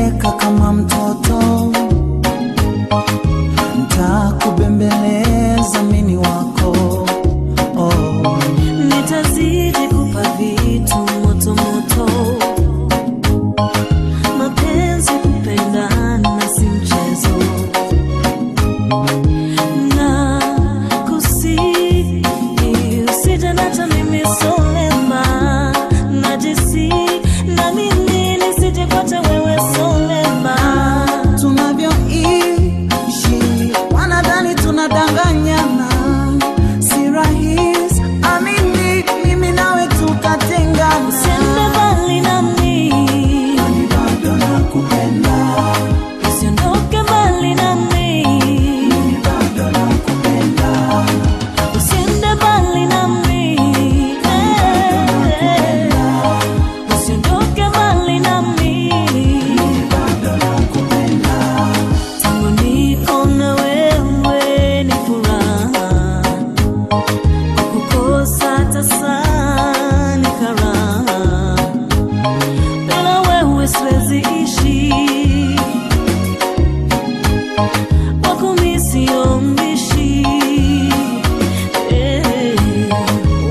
nitakupeleka kama mtoto, nitakubembeleza mimi wako. Nitazidi kupa vitu moto moto, mapenzi kupendana si mchezo, na kusihi usije nacha mimi solema, najisi na mimi nisije kwacha wewe solema. Tunavyoishi wanadhani tunadanganyana, si rahisi amini mimi nawe tukatengana. Usiende mbali nami, mimi bado nakupenda. usiondoke mbali nami, mimi bado nakupenda. usiende mbali nami, usiondoke mbali nami, mimi bado nakupenda. tangu niko na wewe ni furaha, kukosa tasa ni karaha, bila wewe siwezi ishi, wako mimi sio mbishi.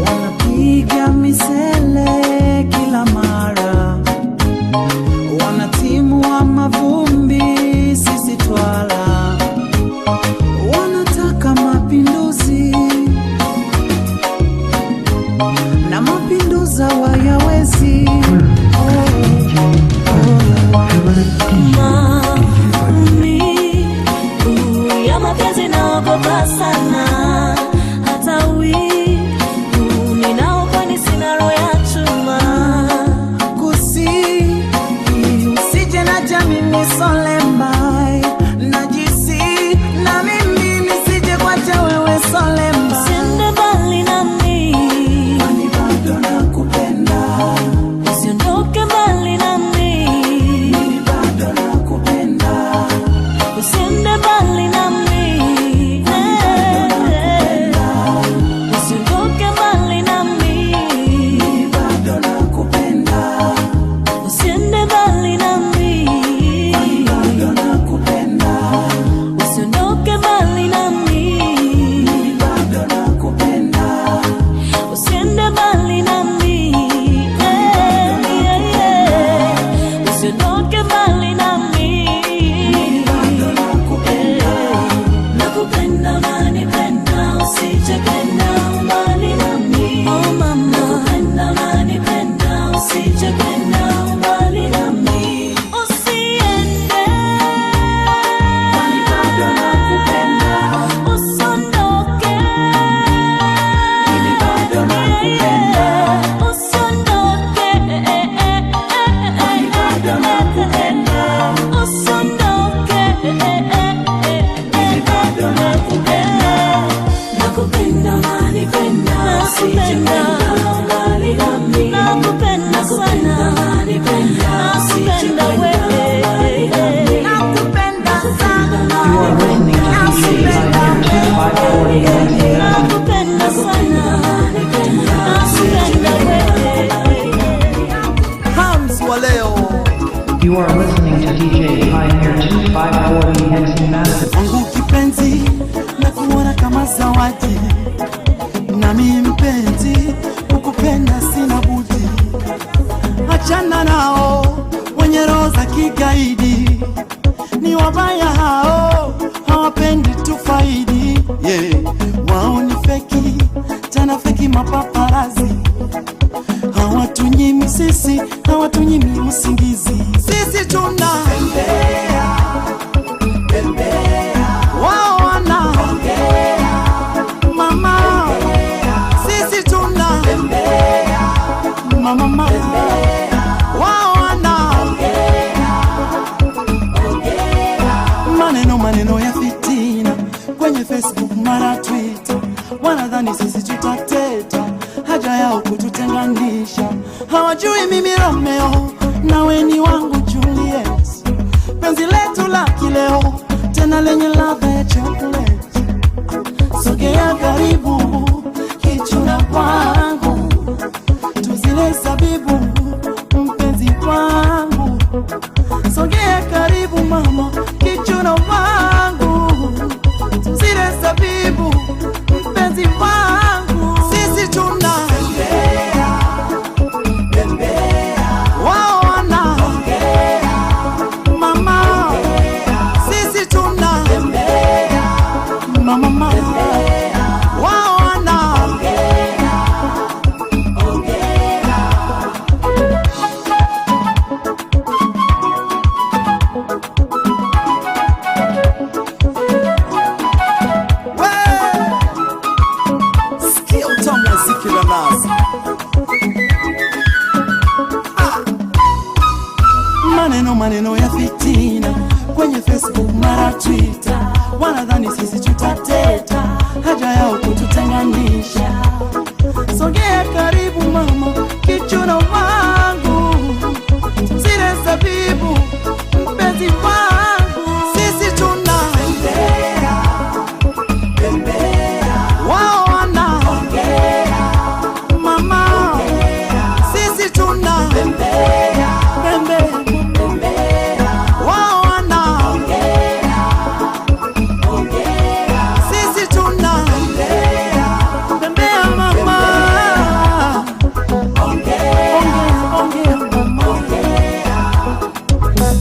Wanapiga misele kila mara, wanatimua mavumbi sisi twala, wanataka mapinduzi na mapinduza wayawezi. Maumivu ya mapenzi naogopa sana, hata wivu ninaokwani sina roho ya chuma. Kusihi usije nacha mimi solembai, najisi na mimi nisije kwacha wewe solemba. Usiende mbali nami, Mimi bado nakupenda. usiondoke mbali nami, Mimi bado nakupenda. usiende mbali nami, usiondoke mbali nami, Mimi bado nakupenda. usiende mbali nami, Mimi bado nakupenda. usiondoke mbali nami, Mimi bado nakupenda. usiende mbali nami, usiondoke mbali nami, Bado nakupenda. nakupenda unanipenda, usije kwenda mbali nami, oh mama, nakupenda unanipenda, usije kwenda mbali nami, usiende, Mimi bado nakupenda. usondoke, Mimi bado nakupenda. usondoke, Mimi bado nakupenda. usondoke, Mimi bado nakupenda. nakupenda unanipenda, usije kwenda mbali nami, nakupenda sana, nakupenda wewe, Nakupenda sana. You are listening to DJ Pioneer 2540 nakupenda sana, nakupenda wewe. Hams wa leo. You are listening to DJ Pioneer 2540 MC Master. Wangu kipenzi, nakuona kama zawadi, nami mpenzi, kukupenda sina budi. Achana nao wenye roho za kigaidi, ni wabaya hao, hawapendi tufaidi. Wao ni feki, tena feki mapaparazi, hawatunyimi sisi, hawatunyimi usingizi. Sisi tuna wao wana mama, sisi tuna mama, wao wana maneno ya fitina kwenye Facebook mara Twitter, wanadhani sisi tutateta, haja yao kututenganisha. Hawajui mimi Romeo nawe ni wangu Juliet, penzi letu la kileo tena lenye ladha ya chocolate. Sogea karibu kichuna kwangu, tuzile zabibu mpenzi wangu. Sogea tina kwenye Facebook mara Twitter, wanadhani sisi tutateta, haja yao kututenganisha. Sogea karibu mama, kichuna wangu, zile zabibu mpenzi wangu, sisi tuna bembea, bembea, wao wana ongea, mama ongea, sisi tuna bembea, bembea, bembea, wao wana ongea, ongea, sisi tuna bembea, bembea mama, ongea, ongea mama, ongea,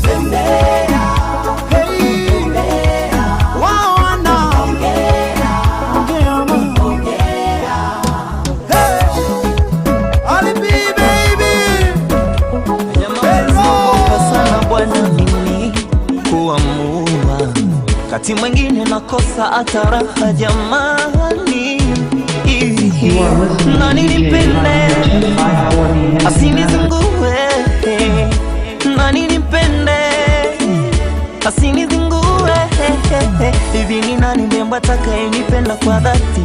bembea. Kati mwingine nakosa ataraha jamani, nani nipende asinizingue, nani nipende asinizingue. Hivi ni nani mbemba atakayenipenda kwa dhati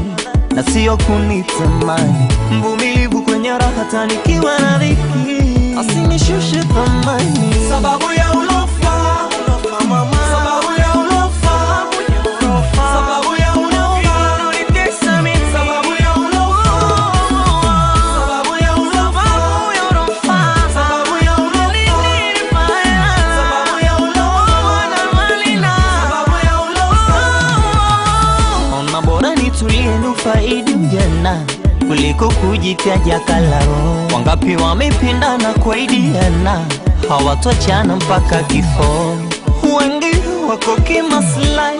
na sio kunitamani, mvumilivu kwenye raha tanikiwa na dhiki, asinishushe thamani sababu ya ulofa mama, sababu ya faidi ujana kuliko kujitaja kalao. Wangapi wamependana kwa idiana, hawatoachana mpaka kifo. Wengi wako kimaslahi,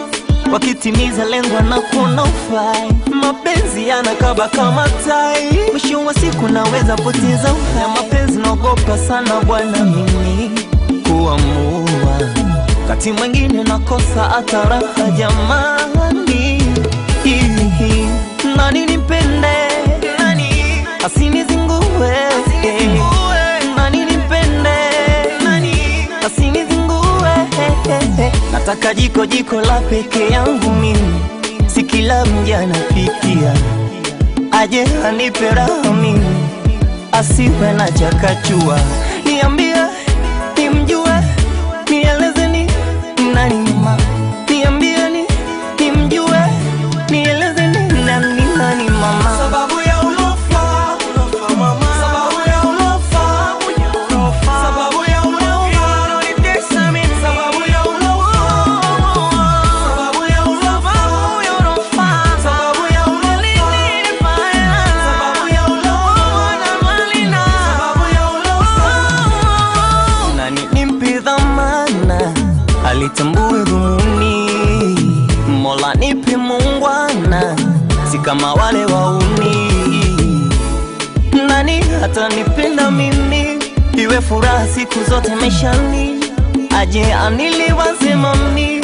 wakitimiza lengo na kuona ufai. Mapenzi yanakaba kama tai, mwisho wa siku naweza poteza uhai. Mapenzi naogopa sana bwana mimi kuamua, kati mwingine nakosa ataraha jamani. Nani nipende, nani asinizingue, nani nipende, nani asinizingue. Nataka jiko la peke yangu mimi, si kila mja anapikia, aje anipe raha mimi, asiwe na chakachua. Niambie, nimjue, nieleze ni nani mama, niambie nimjue, nieleze nani mama, sababu ya ulofa mama, sababu ya ulofa, sababu ya ulofa, unanitesa mimi, sababu ya ulofa, sababu ya ulofa, sababu ya ulofa, sababu ya ulofa na malina, sababu ya ulofa. Nani nimpe dhamana, alitambue dhumuni, Mola nipe muungwana, si kama wale wauni. Nani hata nipenda mimi, iwe furaha siku zote maishani, aje aniliwaze mami.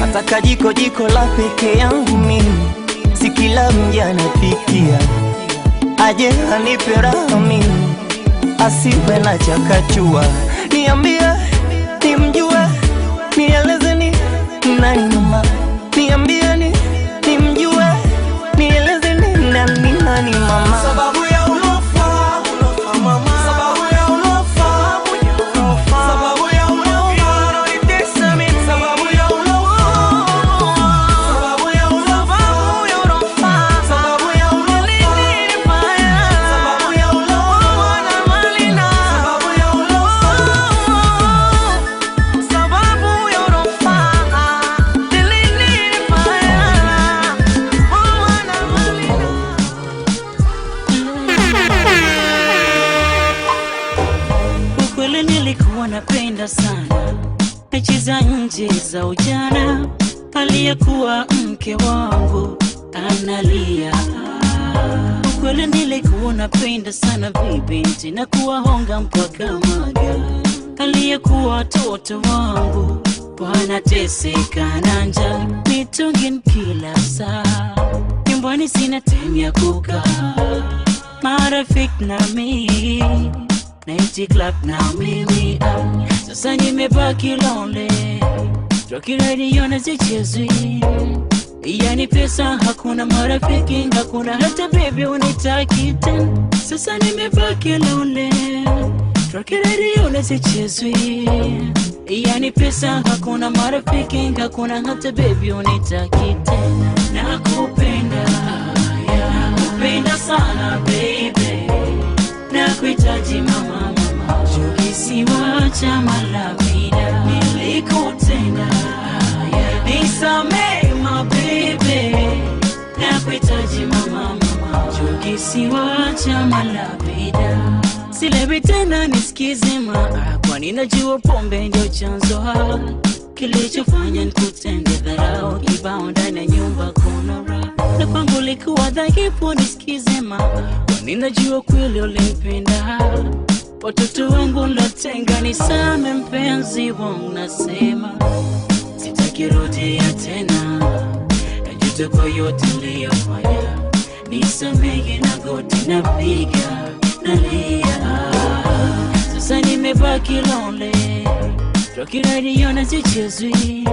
Nataka jiko la peke yangu mimi, si kila mja anapikia, aje anipe raha mimi, asiwe na chakachua. Niambie, nimjue, nieleze ni nani mama, niambie nimjue, nieleze nani mama, sababu ya ulofa mama, sababu ya ulofa, sababu ya ulofa, unanitesa mimi, sababu ya ulofa, sababu ya ulofa, sababu ya ulofa, sababu ya ulofa na malina, sababu ya ulofa, sababu ya ulofa. Ukweli nilikuwa napenda sana mechi za nje za ujana, aliyekuwa mke wangu analia. Ukweli nilikuwa napenda sana vibinti na kuwahonga mpaka maga, aliyekuwa watoto wangu wanateseka na njaa, mitungin kila saa, nyumbani sina time ya kukaa, marafiki na mimi Night club na mimi Sasa nimebaki lonely, Rocky radio na zichezwi. Yani pesa hakuna, marafiki hakuna, hata baby unitaki tena. Sasa nimebaki lonely, Rocky radio na zichezwi. Yani pesa hakuna, marafiki hakuna, hata baby unitaki tena. Nakupenda, nakupenda sana baby, nakuhitaji mama, kisiwa cha Malavida. Nilikutenda, nisamehe my baby, nakuhitaji mama, kisiwa cha Malavida. Silewi tena nisikize kwani najua pombe ndio chanzo kilichofanya nikutende dharau. Kibao ndani ya nyumba kuna raha, na kwangu likuwa dhaifu. Nisikize kwani najua kweli ulipenda. Watoto wangu natenga, nisame mpenzi wangu, nasema sitaki rudia tena. Najuta kwa yote niliyofanya, nisamehe na goti napiga nalia. Sasa nimebaki lonely, Rocky radio na zichezwi.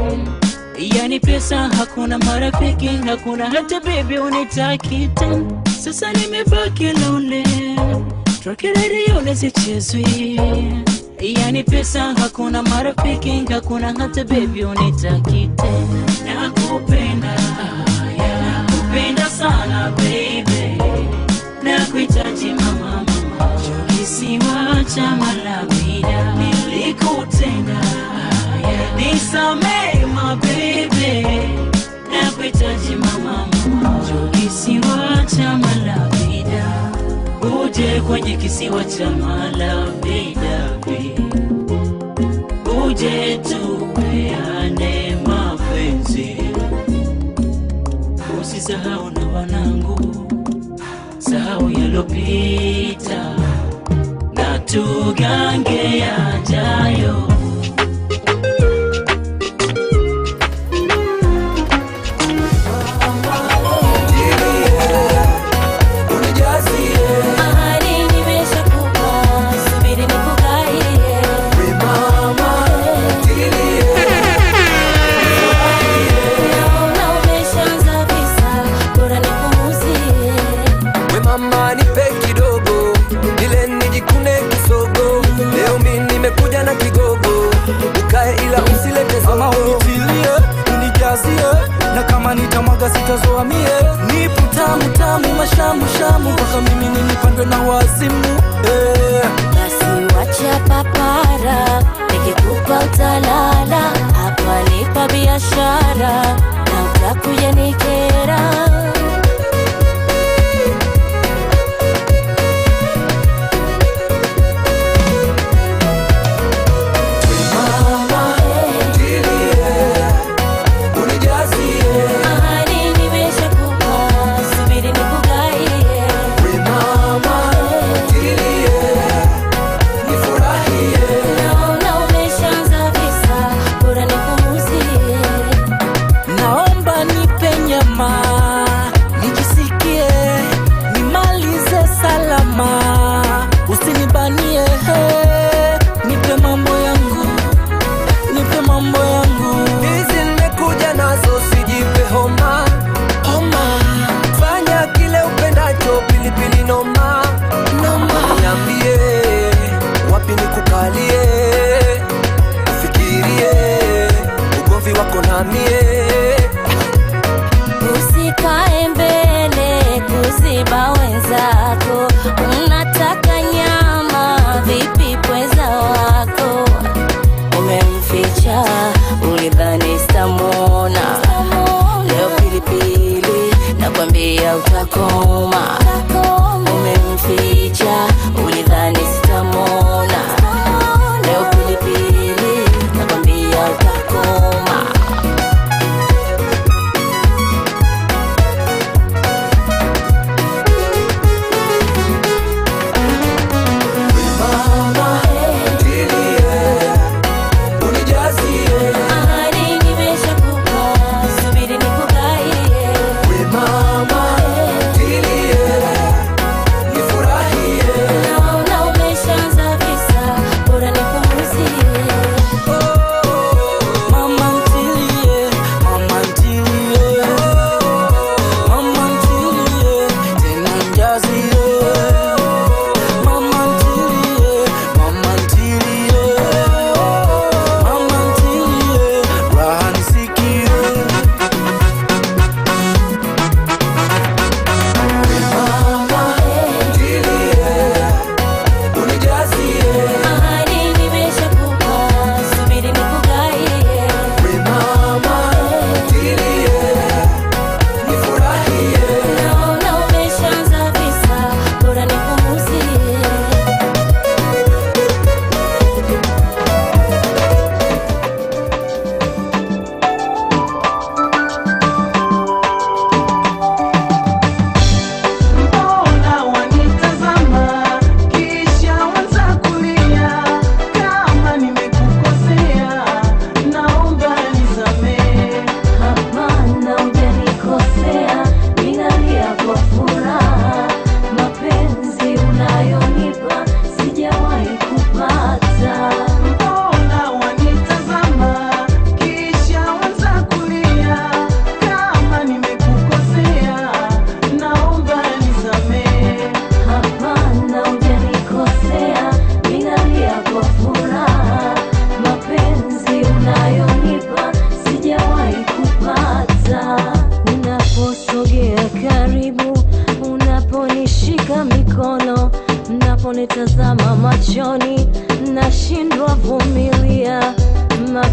Yani pesa hakuna, marafiki hakuna, hata baby unitaki tena. Sasa nimebaki lonely, Rocky radio na zichezwi. Yani pesa hakuna, marafiki hakuna, hata baby unitaki tena. Nakupenda, nakupenda sana baby, nakuhitaji mama, kisiwa cha Malavida. Nilikutenda, nisamehe my baby, nakuhitaji mama, kisiwa cha Malavida. Uje kwenye kisiwa cha Malavida, uje tupeane mapenzi. Usisahau na wanangu, sahau yalopita, na tugange yajayo. Na kama nitamwaga sitazoa mie. Nipo tamu tamu, mashamu shamu, mpaka mimi nipandwe na wazimu. Basi wacha papara, nikikupa utalala. Hapa nipa biashara, na utakuja nikera.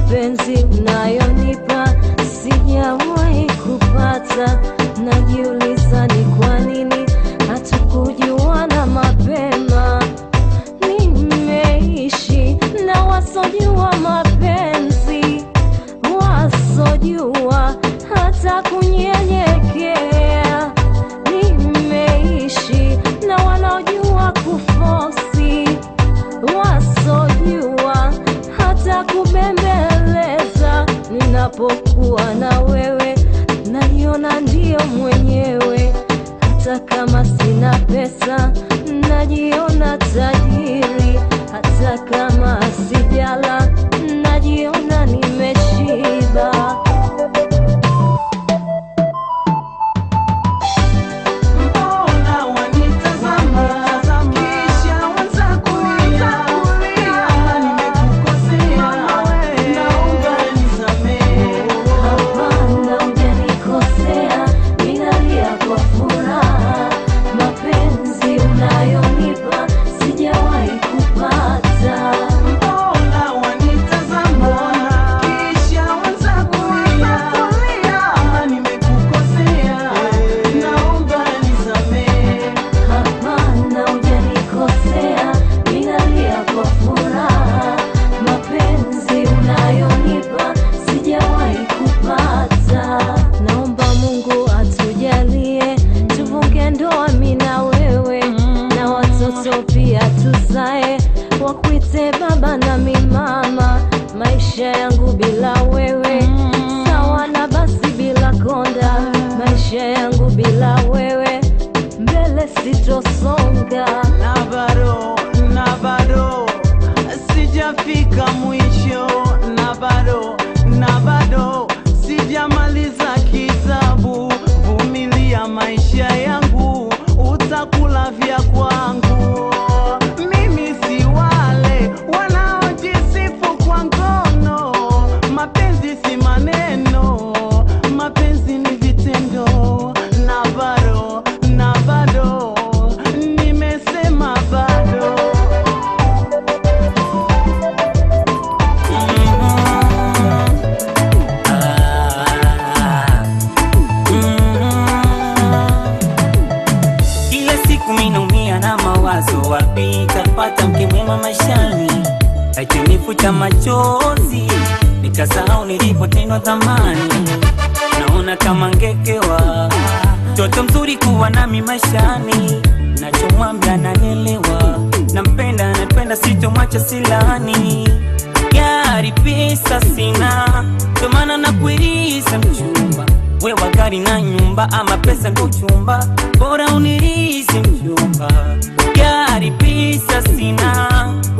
mapenzi unayonipa sijawahi kupata. Najiuliza ni kwa nini hatukujuana mapema. Nimeishi na wasojua mapenzi, wasojua hata kunyenyekea. Nimeishi na wanaojua kufosi, wasojua hata kubembeleza. Ninapokuwa na wewe najiona ndio mwenyewe, hata kama sina pesa najiona tajiri, hata kama sijala najiona nimeshiba. Wakuite baba na mimama, maisha yangu bila wewe sawa na basi bila konda. Maisha yangu bila wewe mbele sitosonga. Na bado sijafika mwisho, na bado sijamaliza kitabu. Vumilia maisha yangu, utakula vya kwangu. Mapenzi si maneno, mapenzi ni vitendo. Na bado nimesema bado. Kila siku minaumia na mawazo, wapi tapata mke mwema maishani akinifuta machozi nikasahau nilipotendwa thamani. Naona kama ngekewa mtoto mzuri kuwa nami maishani, nachomwambia ananielewa, nampenda anapenda, sitomwacha silani. Gari pesa sina, ndo maana nakuiriza mchumba. Wewa gari na nyumba, ama pesa ndo chumba, bora unirizi mchumba. Gari pesa sina,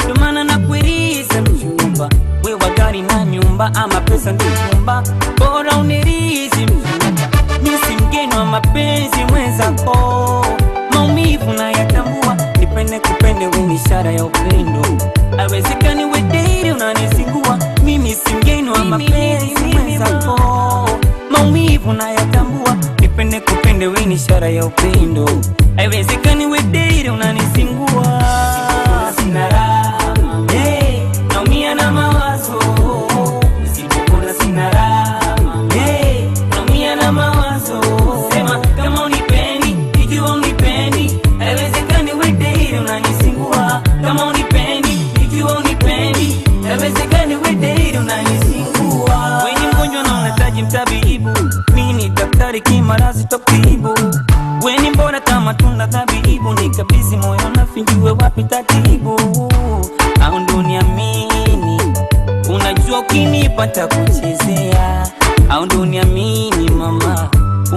ndo maana nakuiriza mchumba. Wewa gari na nyumba, ama pesa ndo chumba, bora unirizi mchumba. Misi mgeni wa mapenzi mwenzako, maumivu na yatambua. Nipende kupende we ni ishara ya upendo, haiwezekani we date unanisingua. Mimi si mgeni wa mapenzi mwenzako, maumivu na yatambua. Nipende kupende we ni ishara ya upendo, haiwezekani we date unanisingua. Sina raha, naumia na mawazo. Nisipokona sina raha, naumia na mawazo. Sema kama unipendi, ikiwa unipendi, haiwezekani we date unanisingua. Kama unipendi, ikiwa unipendi, haiwezekani we date unanisingua. Wewe mgonjwa na unahitaji mtabibu, mimi ni daktari kimarazi tokibu. Wewe mbona kama tunda tabibu, nikabidhi moyo na finjue wapi tatibu. Au ndo niamini, unajua ukinipata kuchezea. Au ndo niamini mama,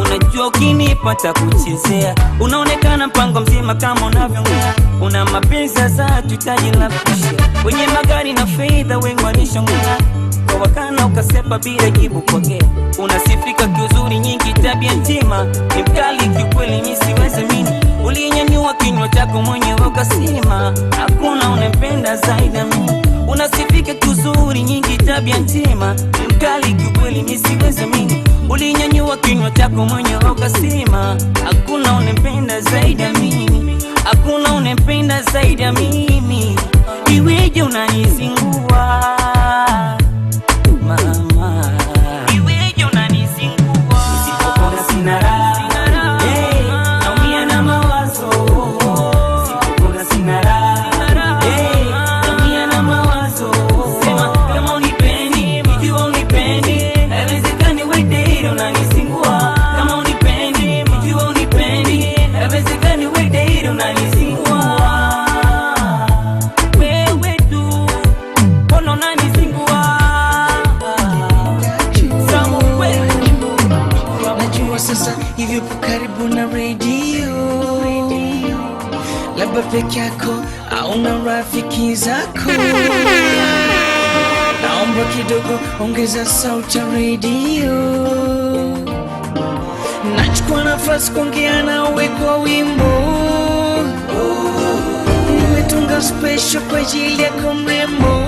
unajua ukinipata kuchezea. Unaonekana mpango mzima kama unavyongea, una mapenzi za tutaji la kushia. Kwenye magari na fedha wengi walishongea, kwa wakana ukasepa bila jibu pokea. Unasifika kiuzuri nyingi tabia njema, ni mkali kiukweli mimi siwezi mini. Ulinyanyua kinywa chako mwenyewe ukasema hakuna unempenda zaidi mimi. Unasifika kiuzuri nyingi tabia njema, ni mkali kiukweli mimi siwezi mini. Ulinyanyua kinywa chako mwenyewe ukasema hakuna unempenda zaidi mimi. Hakuna unempenda zaidi mimi. Iweje unanizingua? unanizingua. Najua sasa hivi upo karibu na radio, labda peke yako au na rafiki zako. Naomba kidogo ongeza sauti ya radio. Nachukua nafasi kuongea nawe kwa wimbo. Nimetunga special kwa ajili yako mrembo.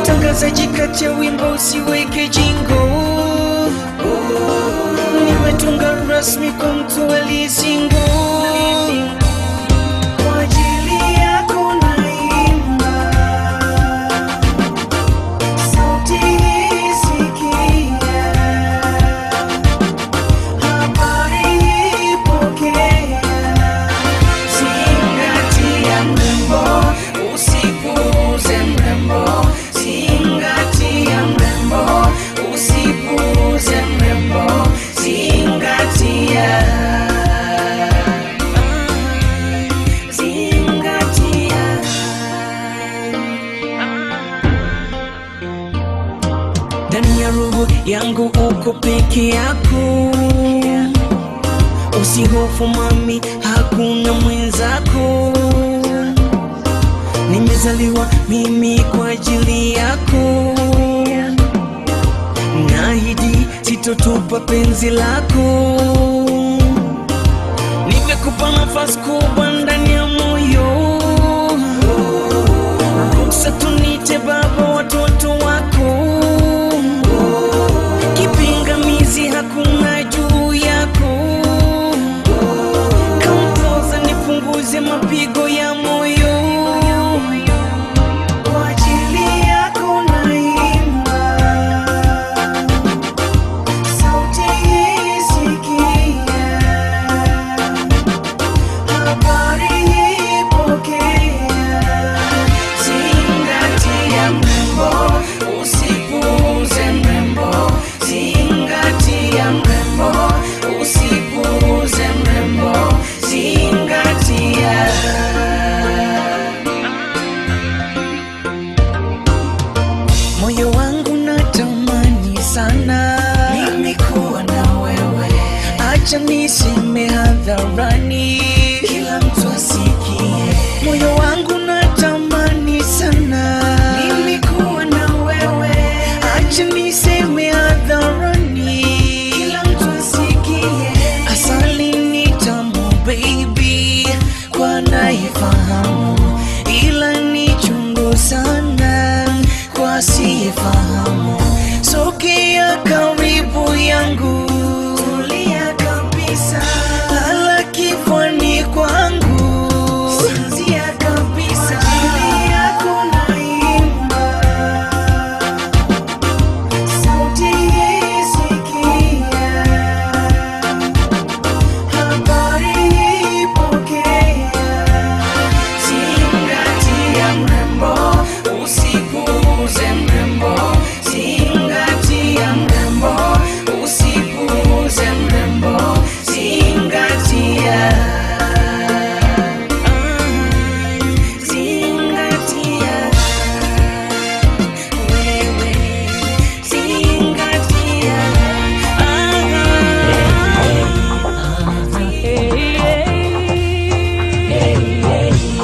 Mtangazaji kati ya wimbo usiweke jingo. Nimetunga rasmi kwa mtu aliyesingo. Kwa ajili yako naimba, sauti isikia, habari ipokea. Zingatia mrembo, usipuuze mrembo. Zingatia mrembo, usipuuze mrembo. Zingatia, zingatia. Ndani ya roho yangu uko peke yako. Usihofu mami, hakuna mwenzako. Nimezaliwa mimi kwa ajili yako. Naahidi sitotupa penzi lako. Nimekupa nafasi kubwa ndani ya moyo. Ruksa tunite baba watoto wako. Kipingamizi hakuna juu yako. Kampoza nipunguze mapigo ya moyo. Kwa ajili yako naimba, sauti isikia, habari ipokea. Zingatia mrembo, usipuuze mrembo. Zingatia mrembo, usipuuze mrembo. Zingatia. Moyo wangu natamani sana mimi kuwa na wewe. Acha niseme hadharani, kila mtu asikie. Moyo wangu natamani sana mimi kuwa na wewe. Acha niseme hadharani, kila mtu asikie. Asali ni tamu baby, kwa naifahamu, ila ni chungu sana kwa sifahamu. Sogea karibu yangu, tulia kabisa, lala kifuani kwangu, sinzia kabisa. Ajili yako naimba, sauti isikia, habari ipokea. Zingatia mrembo, usipuuze mrembo. Zingatia mrembo, usipuuze mrembo. Zingatia, zingatia wewe, zingatia.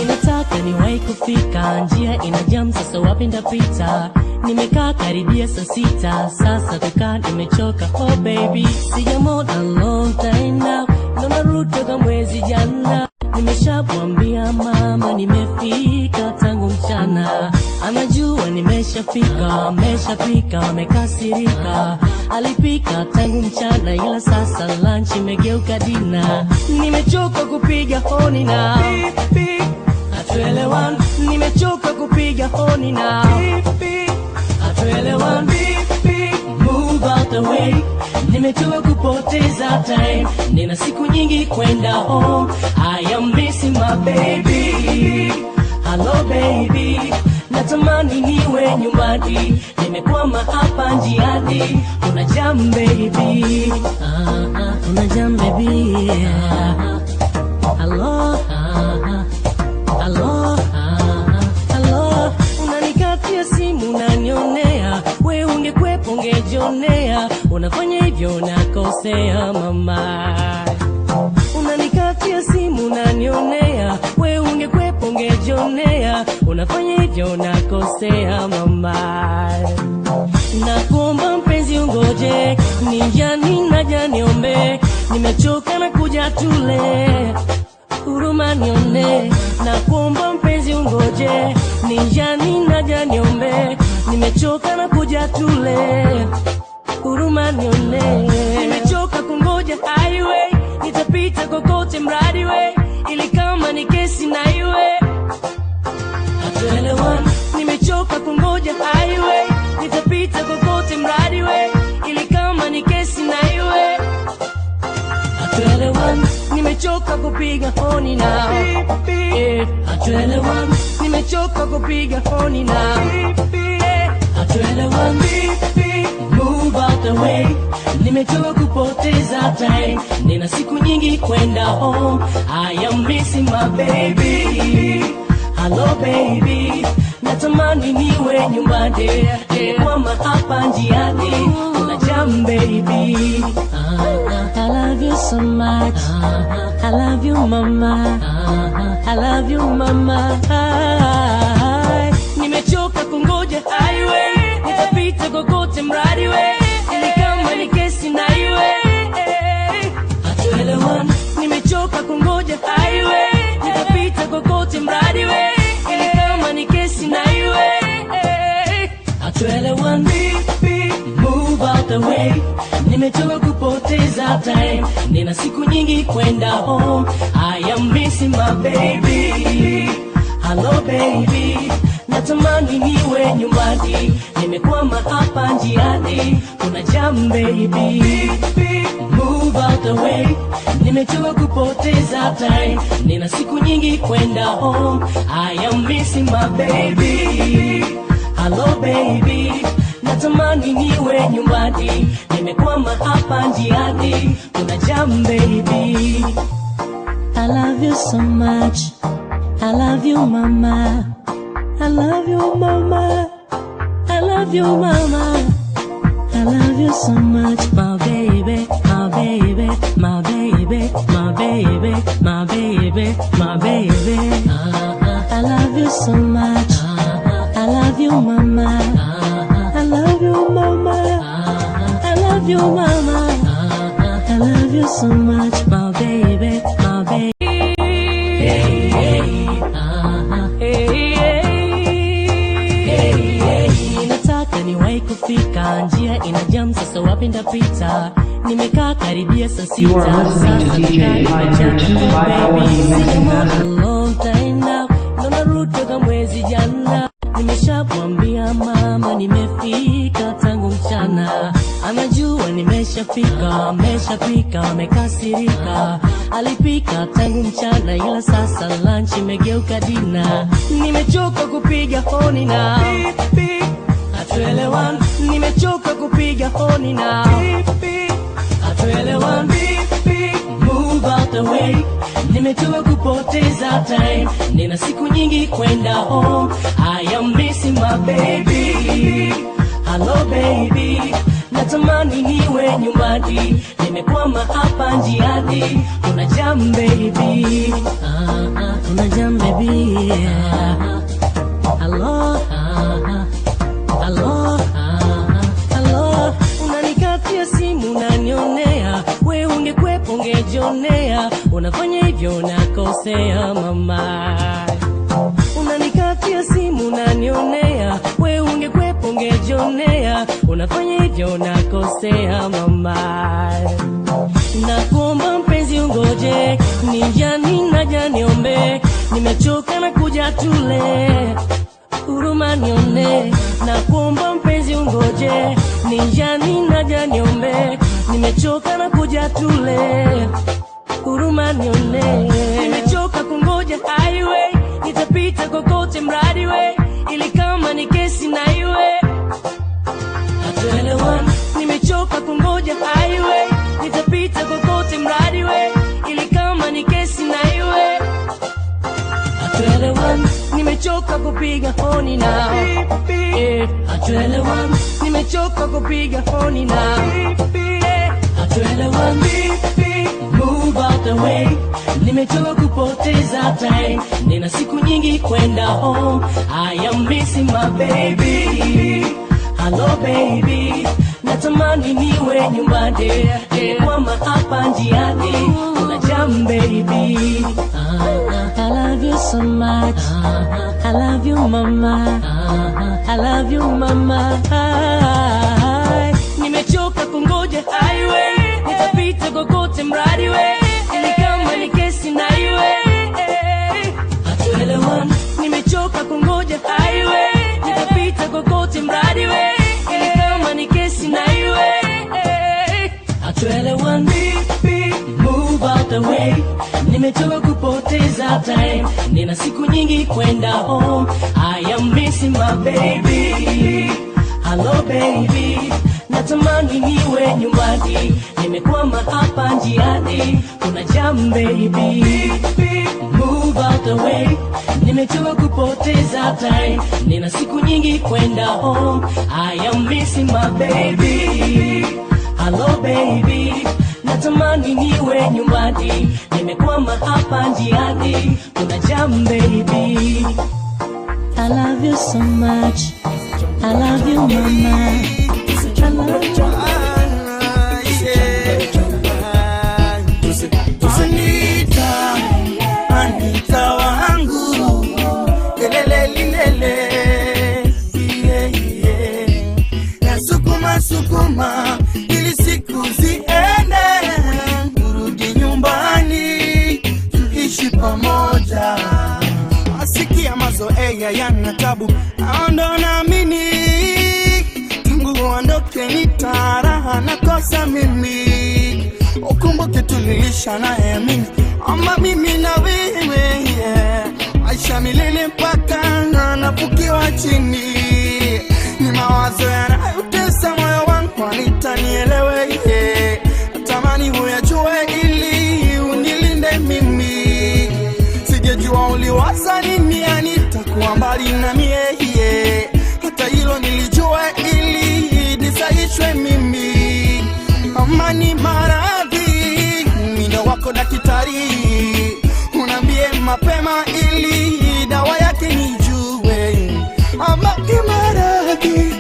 Nataka niwahi kufika, njia inajam sasa wapi ndapita. Nimekaa karibia saa 6, sasa kukaa nimechoka. Oh baby, sijamona long time now, ndo narudi toka mwezi jana. Nimeshamwambia mama nimefika tangu mchana. Anajua nimeshafika, ameshapika, amekasirika. Alipika tangu mchana ila sasa lunch imegeuka dina. Nimechoka kupiga honi na hatuelewani. Nimechoka kupiga honi na hatuelewani. Move out the way. Nimechoka kupoteza time. Nina siku nyingi kwenda home. I am missing my baby. Hello baby, natamani niwe nyumbani. Nimekwama hapa njiani. Kuna jam baby, kuna jam baby. Hello, hello, hello. ungejionea, unafanya hivyo nakosea mama. Unanikatia simu unanionea, we ungekwepo ungejionea, unafanya hivyo nakosea mama. Nakuomba mpenzi ungoje, nijani naja niombe, nimechoka na kuja tule, huruma nione. Nakuomba mpenzi ungoje, nijani naja niombe, nimechoka na kuja tule, huruma nione. Nimechoka kungoja highway, nitapita kokote mradi we, ili kama ni kesi na iwe hatuelewani. Nimechoka kungoja highway, nitapita kokote mradi we, ili kama ni kesi na iwe hatuelewani. Nimechoka kupiga honi na hatuelewani. Nimechoka kupiga honi na hatuelewani. Move out the way, nimechoka kupoteza time, nina siku nyingi kwenda home. I am missing my baby. Hello baby, natamani niwe nyumbani, kwama hapa njiani kuna jam baby. I love you so much, I love you mama, I love you mama. Nimechoka kungoja highway, nitapita kokote mradi we, ili kama ni kesi na iwe hatuelewani. Nimechoka kungoja highway, nitapita kokote mradi we, ili kama ni kesi na iwe hatuelewani. Move out the way, nimechoka kupoteza time, nina siku nyingi kwenda home. I am missing my baby. Hello baby, natamani niwe nyumbani, nimekwama hapa njiani kuna jam baby. Move out the way, nimechoka kupoteza time, nina siku nyingi kwenda home. I am missing my baby. Hello baby, natamani niwe nyumbani, nimekwama hapa njiani kuna jam baby. I love you so much, I love you mama, I love you mama, I love you mama, I love you so much my baby, my baby, my baby, my baby, my baby, my baby. I love you so much, I love you mama, I love you mama, I love you mama, I love you so much my baby, my baby. Nataka niwahi kufika, njia ina jam sasa wapi ndapita, nimekaa karibia saa sita. You are listening to DJ Pioneer 254 long time now, ndo narudi toka mwezi jana. Nimeshamwambia mama nimefika tangu mchana, anajua nimeshafika, ameshapika, amekasirika. Alipika tangu mchana ila sasa lunch imegeuka dina. Nimechoka kupiga honi na hatuelewani. Nimechoka kupiga honi na hatuelewani. Move out the way, nimechoka kupoteza time, nina siku nyingi kwenda home. I am missing my baby. Hello baby, natamani niwe nyumbani, nimekwama hapa njiani kuna jam baby. Kuna jam baby. Hello, hello, hello. Unanikatia simu unanionea, we ungekwepo ungejionea, unafanya hivyo nakosea mama. Unanikatia simu unanionea, we ungekwepo ungejionea, unafanya hivyo nakosea mama. Nakuomba mpenzi ungoje, nijani naja niombe, nimechoka na kuja tule, huruma nione. Nakuomba mpenzi ungoje, nijani naja niombe, nimechoka na kuja tule, huruma nione. Nimechoka kungoja highway, nitapita kokote mradi we, ili kama ni kesi na iwe hatuelewani. Nimechoka kungoja highway, nitapita kokote mradi we, ili kama ni kesi na iwe hatuelewani. Nimechoka kupiga honi na hatuelewani. nimechoka kupiga honi na hatuelewani, move out the way. Nimechoka kupoteza time, nina siku nyingi kwenda home. I am missing my baby. Hello baby, natamani niwe nyumbani, kwama hapa njiani kuna jam baby. I love you so much, I love you mama, I love you mama. Nimechoka kungoja highway, nitapita kokote mradi we, ni kama ni kesi na iwe hatuelewani. Nimechoka kungoja highway, nitapita kokote mradi we, ni kama ni kesi na iwe hatuelewani, move out the way. Nimechoka kupoteza time, nina siku nyingi kwenda home. I am missing my baby. Hello baby, natamani niwe nyumbani, nimekwama hapa njiani kuna jam baby. Move out the way, nimechoka kupoteza time, nina siku nyingi kwenda home. I am missing my baby. Hello baby, natamani niwe nyumbani, nimekwama hapa njiani kuna jam baby. I love you so much, I love you mama, I love you. Anita wangu kelele lilele, nasukuma sukuma ili siku ziende, urudi nyumbani tuishi pamoja. Asikia mazoea yana tabu, ndo naamini Mungu ondoke nitaraha nakosa mimi. Ukumbuke tulilisha naye mimi, ama mimi na wewe, maisha milele mpaka nafukiwa chini. Ni mawazo yanayotesa moyo wangu, nitanielewe, natamani huyajue ili unilinde mimi. Sijajua uliwaza nini, nitakuwa mbali na mie, hata hilo nilijua ili nisaishwe mimi. Amani maradhi, mino wako daktari, unambie mapema ili dawa yake nijue. Amani maradhi,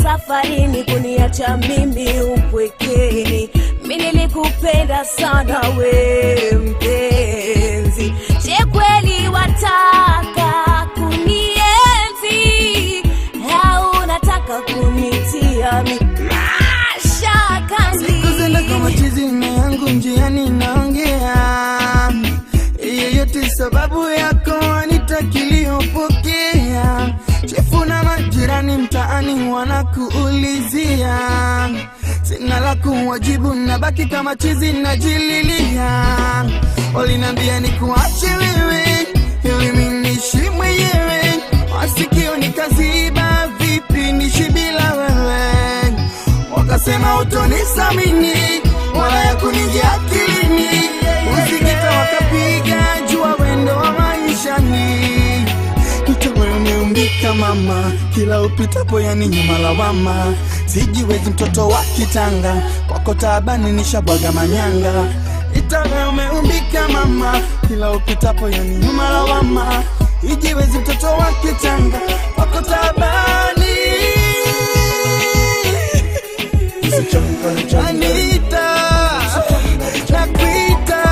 safarini kuniacha mimi upwekeni. Mimi nilikupenda sana we mpenzi, je kweli wataka kunienzi au unataka kunitia mashakani? Siku zenda kama chizi na yangu njiani naongea, yeyote sababu yako nitakiliopokea. Chefu na majirani mtaani wanakuulizia, sina la kuwajibu, nabaki kama chizi najililia. Walinambia nikuache wewe ili mimi niishi mwenyewe, masikio nikaziba, vipi niishi bila wewe? Wakasema utonisamini wala ya kunijia akilini, usikita wakapiga jua wendo wa maishani. Umeumbika mama, kila upitapo yani nyuma lawama. Sijiwezi mtoto wa kitanga, kwako taabani nishabwaga manyanga. Itawe umeumbika mama, kila upitapo yani nyuma lawama. Sijiwezi mtoto wa kitanga, kwako taabani. Anita, nakuita.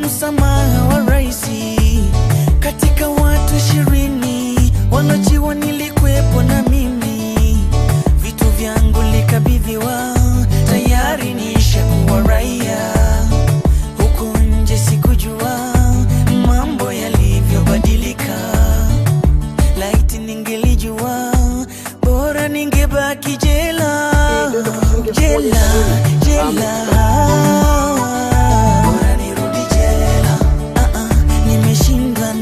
msamaha wa raisi. Katika watu 20 wanaojiwa nilikwepo na mimi, vitu vyangu likabidhiwa, tayari nishakuwa raia. Huko nje sikujua mambo yalivyobadilika, laiti ningelijua bora ningebaki jela. Jela, jela, bora nirudi jela. Nimeshindwa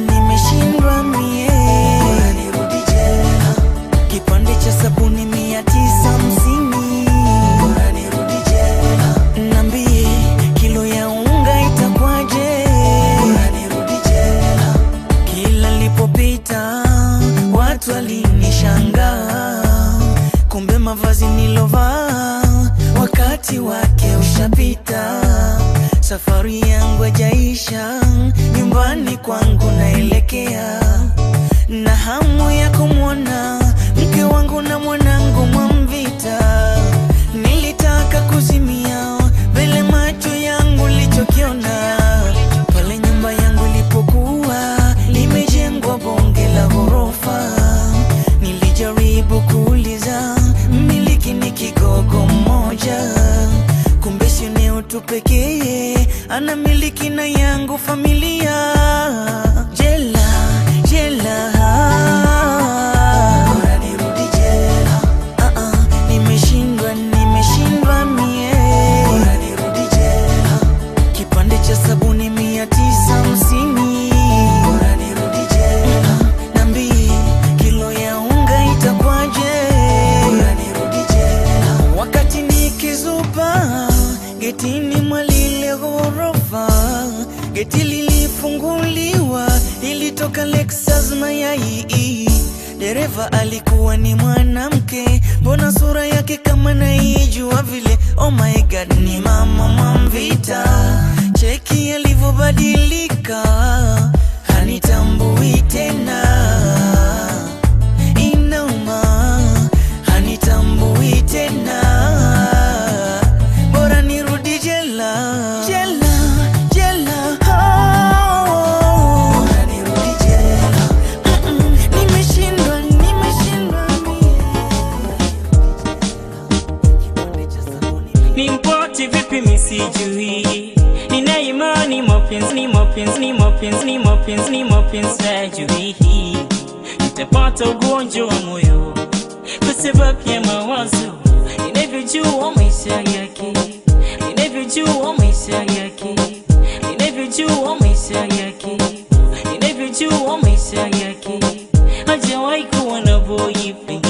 mie, bora nirudi jela. Kipande cha sabuni 950, bora nirudi jela. Niambie kilo ya unga itakwaje, bora nirudi jela. Kila nilipopita watu walinishangaa, kumbe mavazi nilovaa wakati wake ushapita. Safari yangu hajaisha, nyumbani kwangu naelekea, na hamu ya kumwona mke wangu na mwanangu Mwamvita. Nilitaka kuzimia mbele macho yangu lichokiona, pale nyumba yangu ilipokuwa limejengwa bonge la ghorofa. Nilijaribu kuuliza mmiliki ni kigogo mmoja, kumbe si eneo tu pekee anamiliki na yangu familia. Jela, jela, bora nirudi jela. Nimeshindwa mie, bora nirudi jela. Kipande cha sabuni 950, bora nirudi jela. Niambie kilo ya unga itakwaje, bora nirudi jela. Wakati nikizupa getini mwa lile ghorofa, geti lilifunguliwa, ilitoka Lexus mayai. Dereva alikuwa ni mwanamke, mbona sura yake kama naijua vile. Oh my god, ni mama Mwamvita. Cheki alivyobadilika, hanitambui tena. Inauma, hanitambui tena. Bora nirudi jela. Jela, jela, bora nirudi jela. Nimeshindwa nimpoti vipi misijui. Nina imani mapenzi najui nitapata ugonjwa wa moyo kwa sababu ya mawazo. Ninavyojua maisha yake, ninavyojua maisha yake, ninavyojua maisha yake, ninavyojua maisha yake, hajawahi kuwa na boyfriend,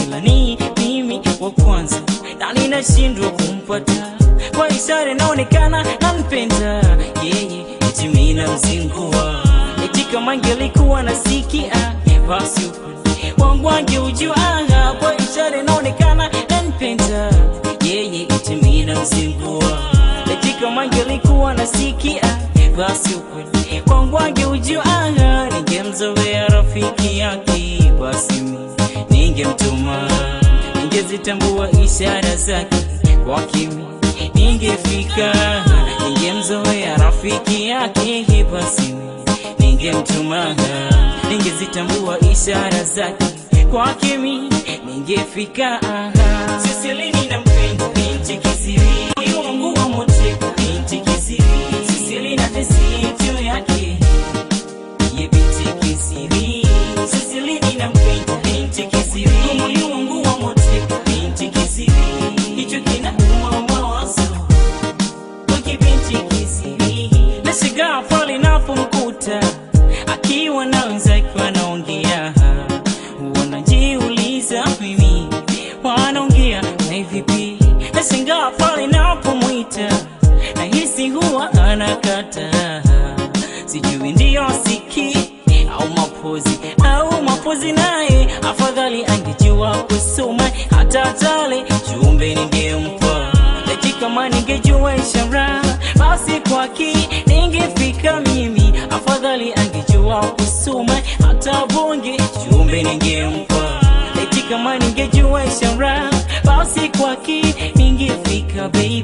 ila ni mimi wa kwanza na ninashindwa kumpata. Kwa ishara inaonekana nampenda yeye, eti mimi namzingua. Eti kama angelikuwa nasikia basi wangu angeujua. Kwa ishara inaonekana nampenda yeye, eti mimi namzingua. Eti kama angelikuwa nasikia basi wangu angeujua. Ningemzoea rafiki yake, basi ningemtuma, ningezitambua ishara zake kwa kimi ningefika. Ningemzoea rafiki yake, basi ningemtuma, ningezitambua ishara zake kwa kimi ningefika. Sisilini nampenda binti kisiri, moyo wangu wa moteka binti kisiri. Sisilina tesitu yake ye binti kisiri. Sisilini nampenda binti kisiri, moyo wangu wa moteka binti kisiri. Hicho kinauma mawazo kwa binti kisiri. Nashigaa pale napomkuta akiwa na wenzake wanaongea, wanajiuliza mimi wanaongea na vipi. Nashangaa pale napomwita, nahisi huwa anakata. Sijui ndio siki au mapozi naye, afadhali angejua kusoma hata tale jumbe ningempa. Eti kama ningejua ishara basi kwaki ningefika mimi, afadhali angejua kusoma hata bonge jumbe ningempa. Eti kama ningejua ishara basi kwaki ningefika baby.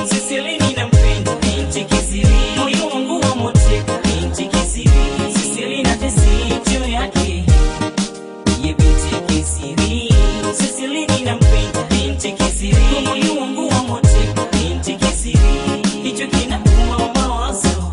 Sisilini nampenda binti kisiri, ninampenda binti kisiri, moyo wangu wa mote binti kisiri, hicho kinauma mawazo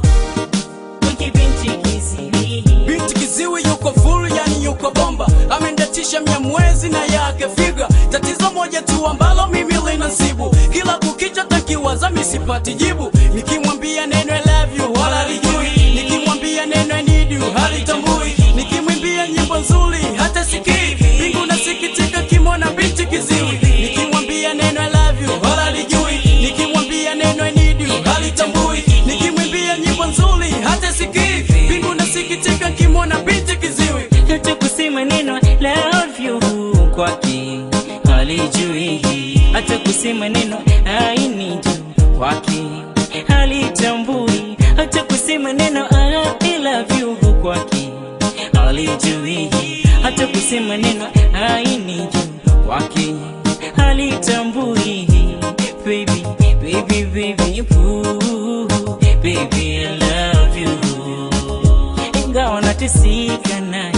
wiki binti kisiri. Binti kiziwi yuko full, yani yuko bomba, amendatisha Mnyamwezi na yake figa. Tatizo moja tu ambalo mimi linasibu, kila kukicha takiwaza misipati jibu. Nikimwambia neno I love you wala lijui, nikimwambia neno I need you halitambui, nikimwimbia nyimbo nzuri hata sikii. Bingu nasikitika kimona binti kiziwi, nikimwambia neno I love you wala lijui, nikimwambia neno I need you halitambui, nikimwimbia nyimbo nzuri hata sikii. Bingu nasikitika kimona binti kiziwi. Hata kusema neno love you kwake halijui, hata kusema neno I need you kwake halitambui, hata kusema neno I love you kwake halijui, hata kusema neno I need you kwake halitambui. Baby, baby, baby, ooh, baby I love you, ingawa nateseka naye.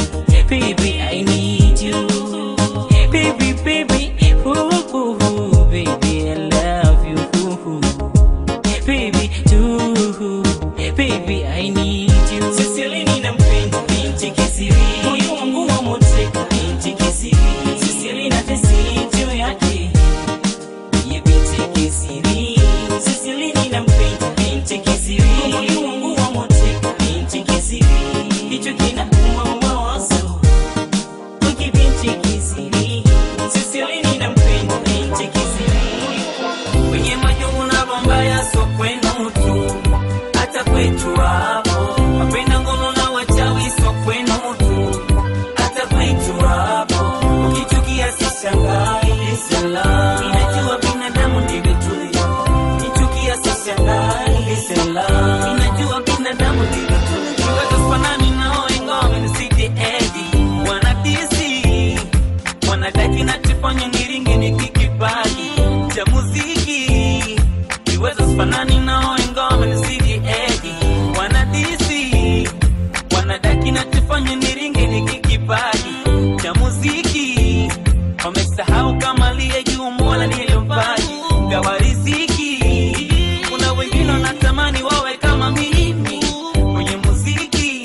Baby I need you, baby, baby, ooh, baby I love you, baby too, baby I need you. Sisili ninampenda binti kisiri, moyo wangu wa mote binti kisiri, Sisili nateseka juu yake ye binti kisiri, Sisili ninampenda binti kisiri, moyo wangu wa mote binti kisiri, hicho kinauma mawazo wiki binti kisiri. Sisili ninampenda binti kisiri, kwenye majungu na bombaya so kwenu tu, hata kwetu hapo wapenda ngono na wachawi so kwenu tu, hata kwetu hapo ukichukia sishangai. Sela inajua binadamu ndivyo tulivyo, ukichukia sishangai. Sela inajua binadamu ndivyo tulivyo, watafanani nao ingawa wamenisidi edi wanadisi, wanadaki na tifanya ngiringi nikikipaji cha muziki, kiweza sifanani nao ingawa wamenisidi edi wanadisi, wanadaki na tifanya niringi nikikipaji cha muziki, wamesahau kama liye juu Mola ndiye mpaji gawa riziki. Kuna wengine wanatamani wawe kama mimi kwenye muziki,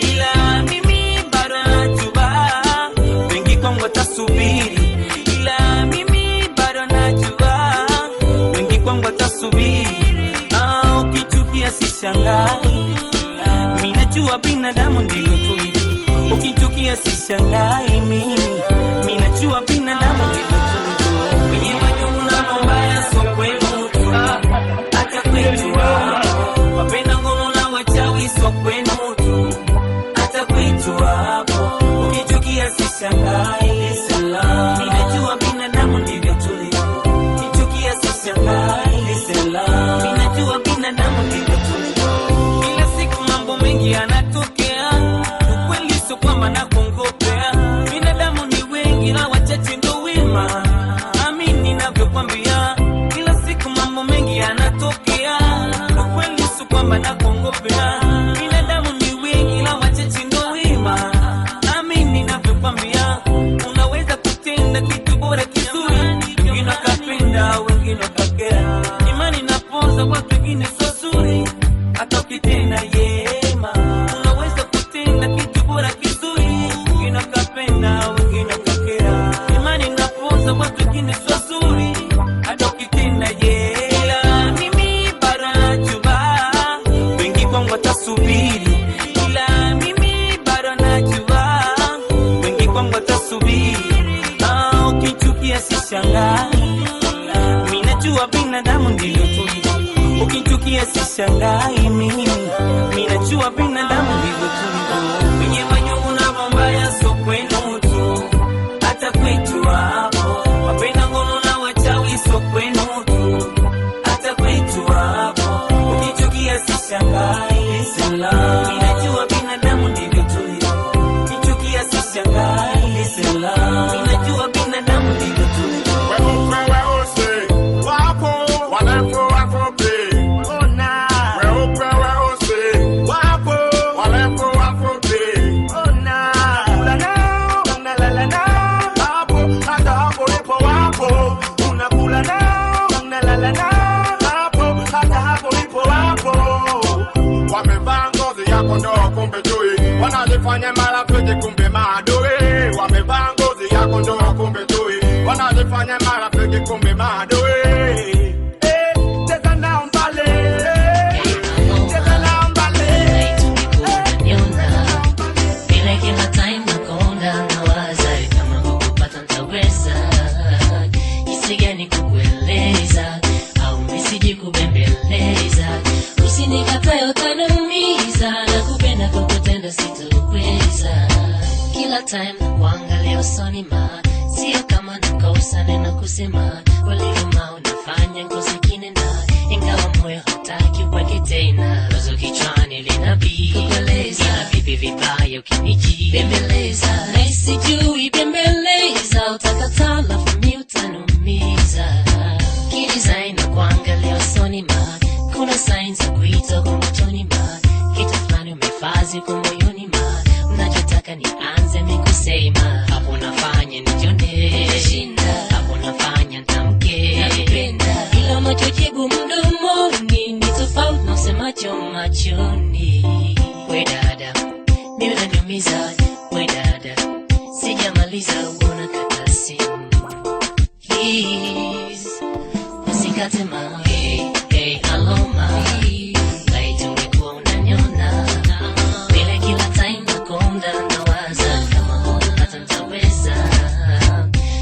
ila mimi bado najua wengi kwangu watasubiri, ila mimi bado najua wengi kwangu watasubiri. Ukichukia sishangai, mimi najua binadamu ndivyo tulivyo, ukichukia sishangai. Mimi najua binadamu ndivyo tulivyo, kwenye majungu na mabaya so kwenu tu, hata kwetu hapo wapenda ngono na wachawi so kwenu tu, hata kwetu hapo ukichukia sishangai. Sela ninajua binadamu ndivyo tulivyo, ukichukia sishangai. Sela ninajua binadamu ndivyo tulivyo, kila siku mambo mengi yanatokea, ukweli sio kwamba nakongopea. Binadamu ni wengi na wachache ndo wema, amini ninavyokwambia, kila siku mambo mengi yanatokea, ukweli sio kwamba nakongopea. Binadamu ni wengi na wachache ndo wema, amini ninavyokwambia, unaweza kutenda kitu bora kizuri, wengine wakapenda wengine wakakera, imani naponza watu wengine sio zuri, hata ukitenda yema. Unaweza kutenda kitu bora kizuri, wengine wakapenda wengine wakakera, imani naponza watu wengine sio zuri, hata ukitenda yema. Mimi bado najua wengi kwangu watasubiri, ila mimi bado najua wengi kwangu watasubiri. Ukichukia sishangai, mimi najua binadamu ndivyo tulivyo, ukichukia sishangai. Mimi najua binadamu ndivyo tulivyo, kwenye majungu na mabaya so kwenu tu, hata kwetu hapo wapenda ngono na wachawi so kwenu tu, hata kwetu hapo ukichukia sishangai. Sela ninajua binadamu ndivyo tulivyo, ukichukia sishangai. Sela ninajua binadamu ndivyo tulivyo. Wapo wanajifanya marafiki kumbe maadui, wamevaa ngozi ya kondoo kumbe chui, wanajifanya marafiki kumbe maadui. Cheza nao mbali, cheza nao mbali. Vile kila time nakonda nawaza kama kukupata ntaweza, jinsi gani kukueleza au nisiji kubembeleza, usinikatae utaniumiza, nakupenda kukutenda sitoweza. Kila time nakuangalia usoni ma, sio kama nakosa neno kusema, waliuma unafanya ngozi kinena, ingawa moyo hataki uweke tena, wazo kichwani linabii kukueleza, vipi vibaya ukiniji bembeleza, na sijui bembeleza, utakataa lafu mi utanumiza. Kidesign na kuangalia usoni ma, kuna signs za kuita kwa machoni ma, kitu fulani umefazi kwa moyoni ma, unachotaka nianze mikusema, hapo nafanya nijone hapo nafanya ntamke napenda, ila machojibu mdomoni ni tofauti na usemacho machoni. We dada, mimi unaniumiza, we dada, sijamaliza uona kata simu, please usikate ma, hey, hello ma, like ungekuwa unaniona, vile kila time nakonda nawaza kama kukupata ntaweza,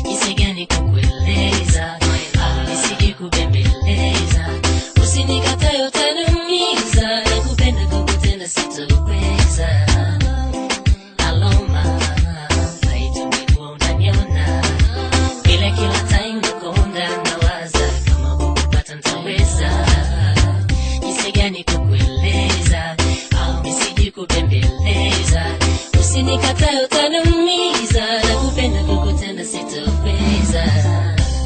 jinsi gani kukueleza au nisiji kubembeleza, usinikatae utaniumiza, nakupenda kukutenda sitoweza. Aloma, like ungekuwa unaniona, vile kila time nakonda nawaza kama kukupata ntaweza, jinsi gani kukueleza au nisiji kubembeleza, usinikatae utaniumiza, nakupenda kukutenda sitoweza.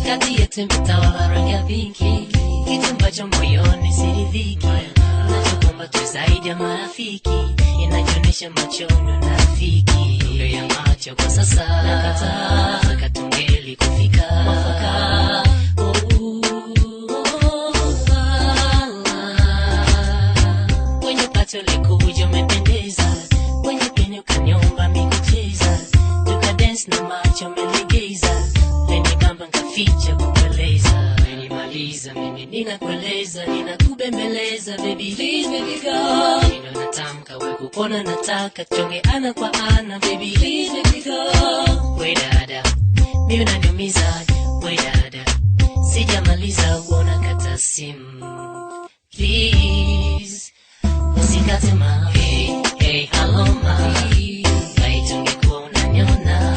Kati yetu imetawala rangi ya pinki, kitu ambacho moyoni siridhiki, nachokomba tu zaidi ya marafiki, inajionyesha machoni unafiki, ndio ya macho kwa sasa nakataa, katungeli kufika mwafaka. Kwenye pato likuja umependeza, kwenye peni ukanyomba mikucheza, tuka dance na macho melegeza, leni bamba nkaficha kukueleza, menimaliza mimi ninakueleza, ninakubembeleza baby please baby go, nino natamka we kupona nataka, chonge ana kwa ana baby please baby go. We dada, mimi unaniumiza, we dada, sijamaliza uona kata simu, please usikate ma, hey, hello ma, like ungekuwa unaniona,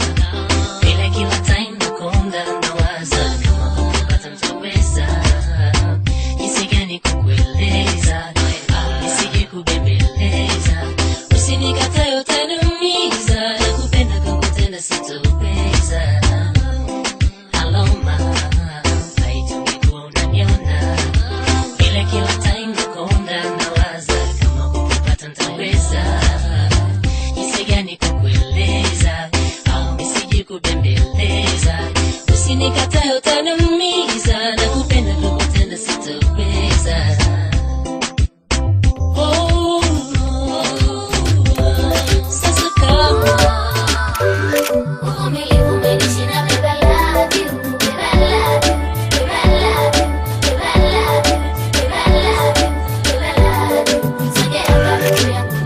vile kila time nakonda nawaza kama kukupata ntaweza, jinsi gani kukueleza au nisije kubembeleza, usinikatae utaniumiza, nakupenda kukutenda sitoweza. Hello ma, like ungekuwa unaniona, vile kila time nakonda nawaza kama kukupata ntaweza, jinsi gani kukueleza au nisije kubembeleza, usinikatae utaniumiza, nakupenda kukutenda sitoweza. Oh, sasa kama uvumilivu umenishinda, baby I love you, baby I love you, baby I love you, baby I love you, baby I love you, baby I love you. Sogea karibu yangu,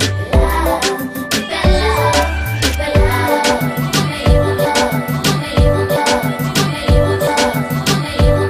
baby I love, baby I love, uvumilivu uvumilivu uvumilivu uvumilivu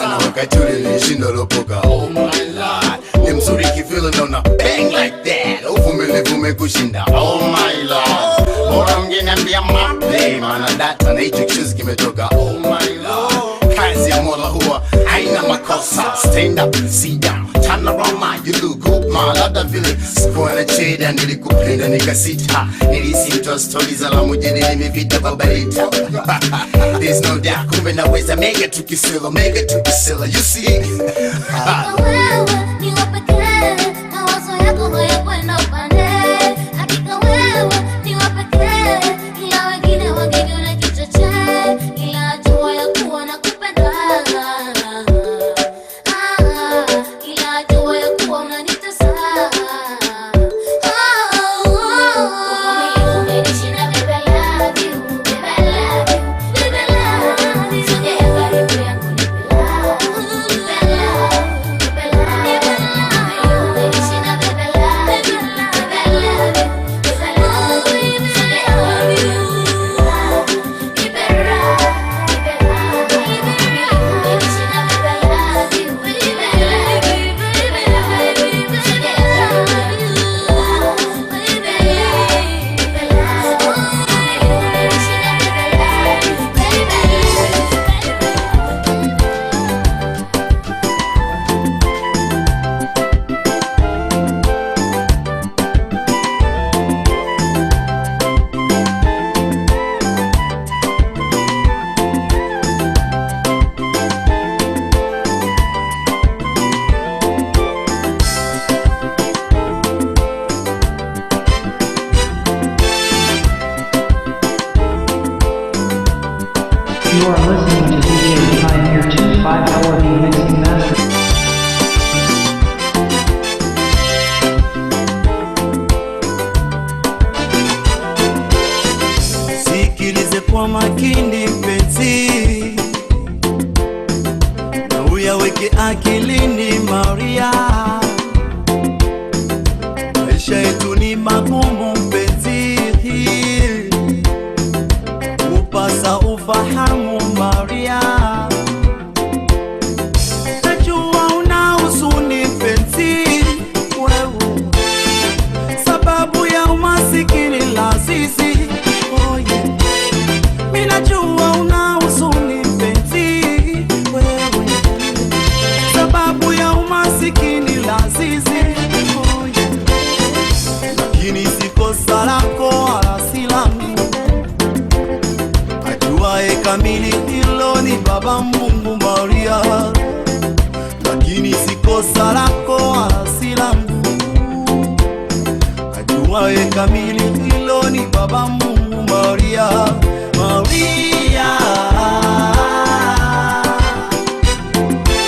sana wakati ule nilishinda lopoka. Oh my lord, ni mzuri kifilo naona bang like that. Uvumilivu umekushinda. Oh my lord, bora ungeniambia maplay, maana data na hicho kichuzi kimetoka. Oh my lord, kazi ya Mola huwa haina makosa. Stand up, sit down, turn around man, you look good man. Labda vile sikuwa na cheda nilikupenda nikasita. Nilisimtoa stories za la mujini nimevita babarita. There's no doubt kumbe naweza mega tukisila, you see. You are listening to DJ Pioneer 25 Hour Mixing Master. Sikilize kwa makini mpenzi, na uyaweke akilini Maria. Maisha yetu ni magumu mpenzi, upasa ufahamu Maria. Najua una huzuni mpenzi wewe, sababu ya umasikini la sisi. Oh yeah. Mimi najua una huzuni mpenzi wewe, sababu ya umasikini la sisi. Oh yeah. Lakini si kosa lako wala si langu, ajuaye kamili hilo ni Baba Mungu Maria. Lakini si kosa lako wala si langu, ajuaye kamili hilo ni Baba Mungu Maria. Maria,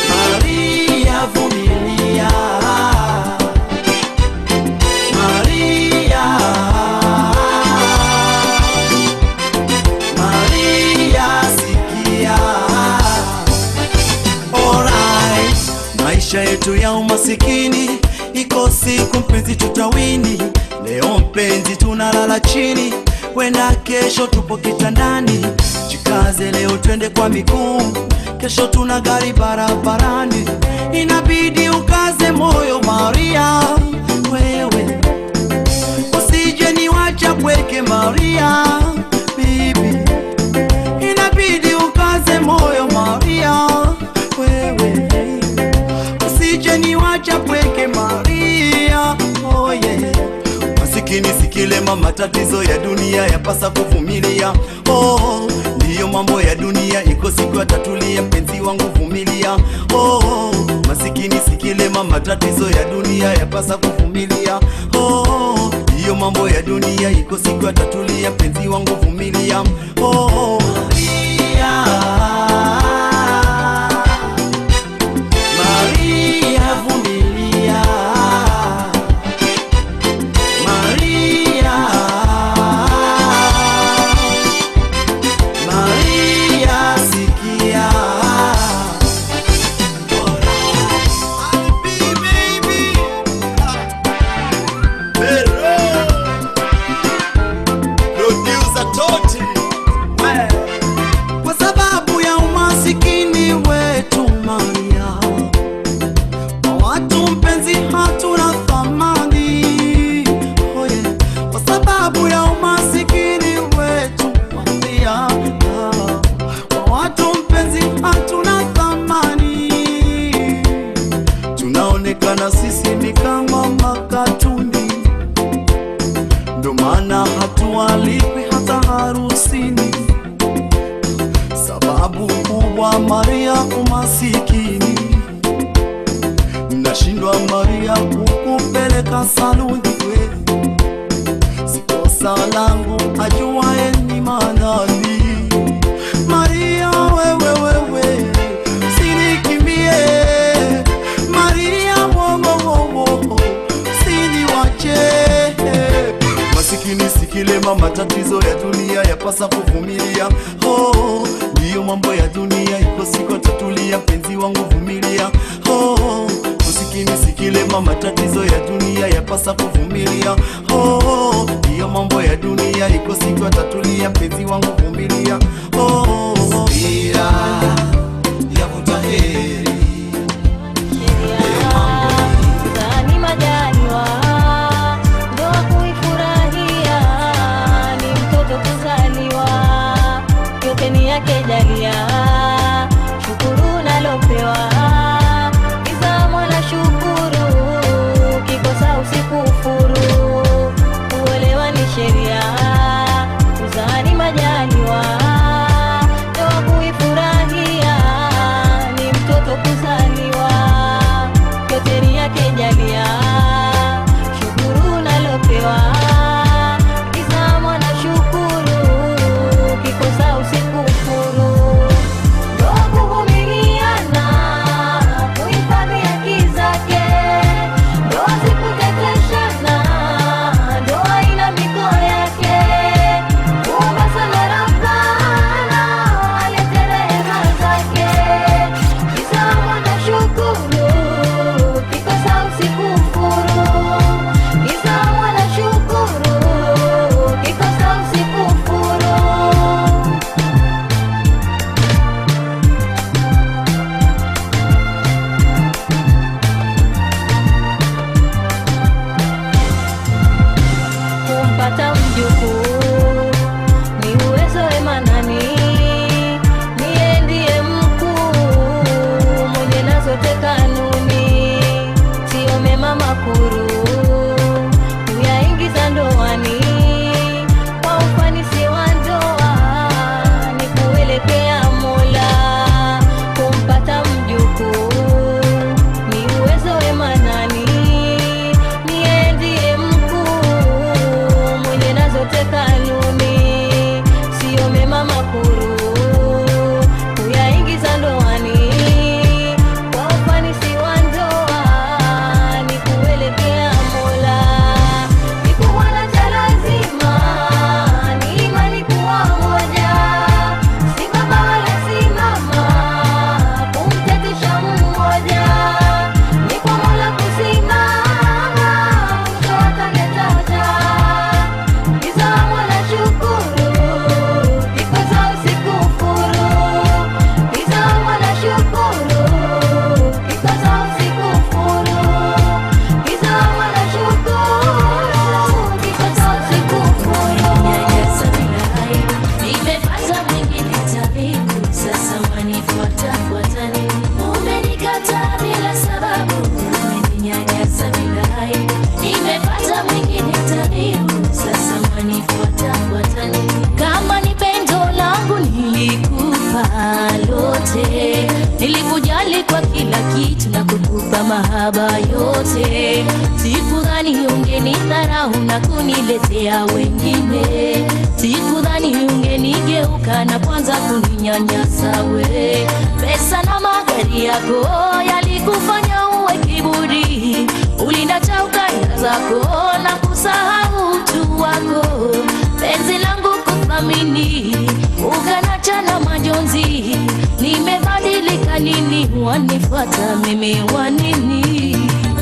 Maria vumilia, Maria, Maria sikia. Alright, maisha yetu ya umasikini iko siku mpenzi tutawini. Leo mpenzi tunalala chini, wenda kesho tupo kitandani. Jikaze leo twende kwa miguu, kesho tuna gari barabarani. Inabidi ukaze moyo Maria, wewe usije niwacha pweke Maria, bibi. Inabidi ukaze moyo Maria, wewe usije niwacha pweke Maria. Oh yeah. Masikini sikilema, matatizo ya dunia yapasa kuvumilia. Oh, ndiyo mambo ya dunia, iko siku atatulia mpenzi wangu vumilia. Oh, masikini sikilema, matatizo ya dunia yapasa kuvumilia. Oh, ndiyo mambo ya dunia, iko siku atatulia mpenzi wangu vumilia. Oh, Maria, Maria vumilia, Maria, Maria sikia. Baby, producer Toti, kumpeleka saluni kweli. Sikosa langu ajuaye ni manani. Maria wewe sinikimbie. Maria wo siniwache. Masikini sikilema, matatizo ya dunia yapasa kuvumilia. Oh, ndiyo mambo ya dunia, iko siku tatulia, mpenzi wangu vumilia. Oh, masikini sikilema, matatizo ya dunia yapasa kuvumilia. Oh, ndiyo mambo ya dunia, iko siku tatulia, mpenzi wangu vumilia. Oh, subira yavuta heri. Jalia shukuru nalopewa, kiza mwana shukuru, kikosa usikufuru. Kuolewa ni sheria, kuzaa ni majaliwa, ndoa kuifurahia, ni mtoto kuzaliwa, yote ni yake jalia shukuru nalopewa, kiza mwana shukuru, kikosa usikufuru. Nilikujali kwa kila kitu na kukupa mahaba yote. Sikudhani ungenidharau na kuniletea wengine. Sikudhani ungenigeuka na kwanza kuninyanyasa we. Pesa na magari yako yalikufanya uwe kiburi. Ulindacha ukanda zako na kusahau utu wako. Penzi langu kuthamini, ukanacha na majonzi. Nimebadilika nini, wanifuata mimi wanini?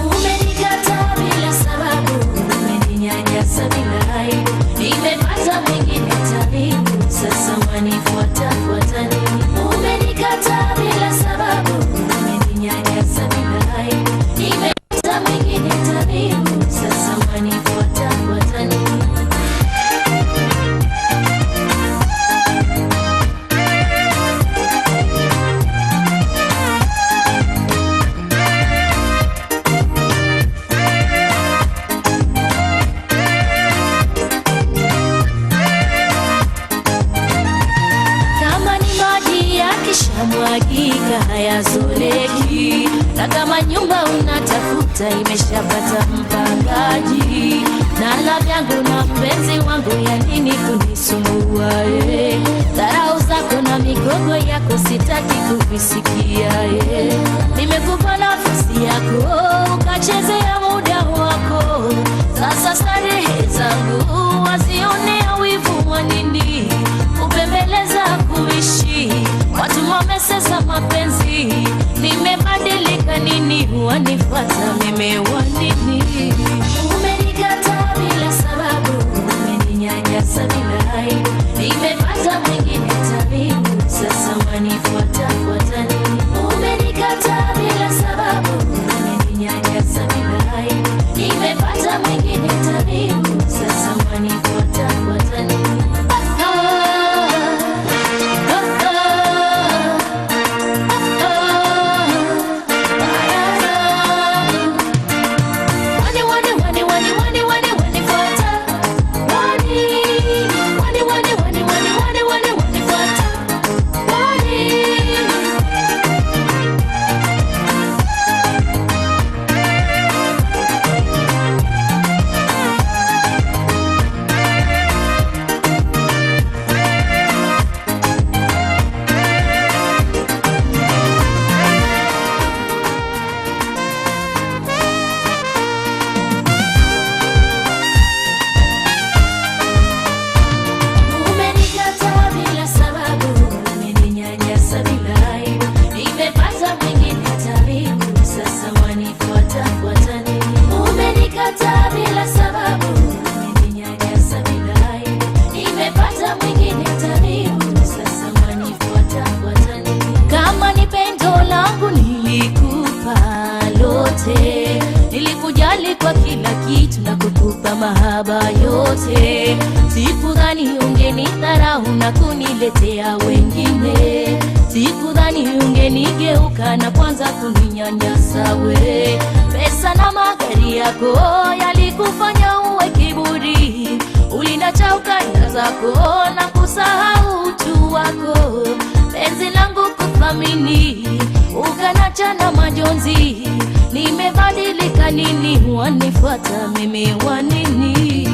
Umenikataa bila sababu, umeninyanyasa bila aibu. Nimepata mwingine tabibu, sasa wanifuata fuata nini? Umenikataa bila sababu, umeninyanyasa bila aibu. Nimepata mwingine tabibu, sasa wanifuata fuata nini? Mwagika hayazoleki, na kama nyumba unatafuta natafuta imeshapata mpangaji, na la vyangu na mpenzi wangu ya nini kunisumbua dharau zako na migogo yako sitaki kuvisikia nimekupa nafasi yako ukachezea muda wako, sasa starehe zangu wazionea wivu wa nini kupembeleza kuishi watu wamesesa mapenzi, nimebadilika nini wanifuata mimi wanini, umenikataa bila sababu, umeninyanyasa bila aibu, nimepata mwingine tabibu, sasa wanifuata fuata nini, umenikataa bila sababu, umeninyanyasa bila aibu, nimepata mwingine tabibu, sasa wanifuata fuata nini. Nilikujali kwa kila kitu na kukupa mahaba yote, sikudhani ungenidharau na kuniletea wengine, sikudhani ungenigeuka na kwanza kuninyanyasa we. Pesa na magari yako yalikufanya uwe kiburi, ulinacha ukanda zako na kusahau utu wako, penzi langu kuthamini ukanacha na majonzi, nimebadilika nini wanifuata mimi wanini,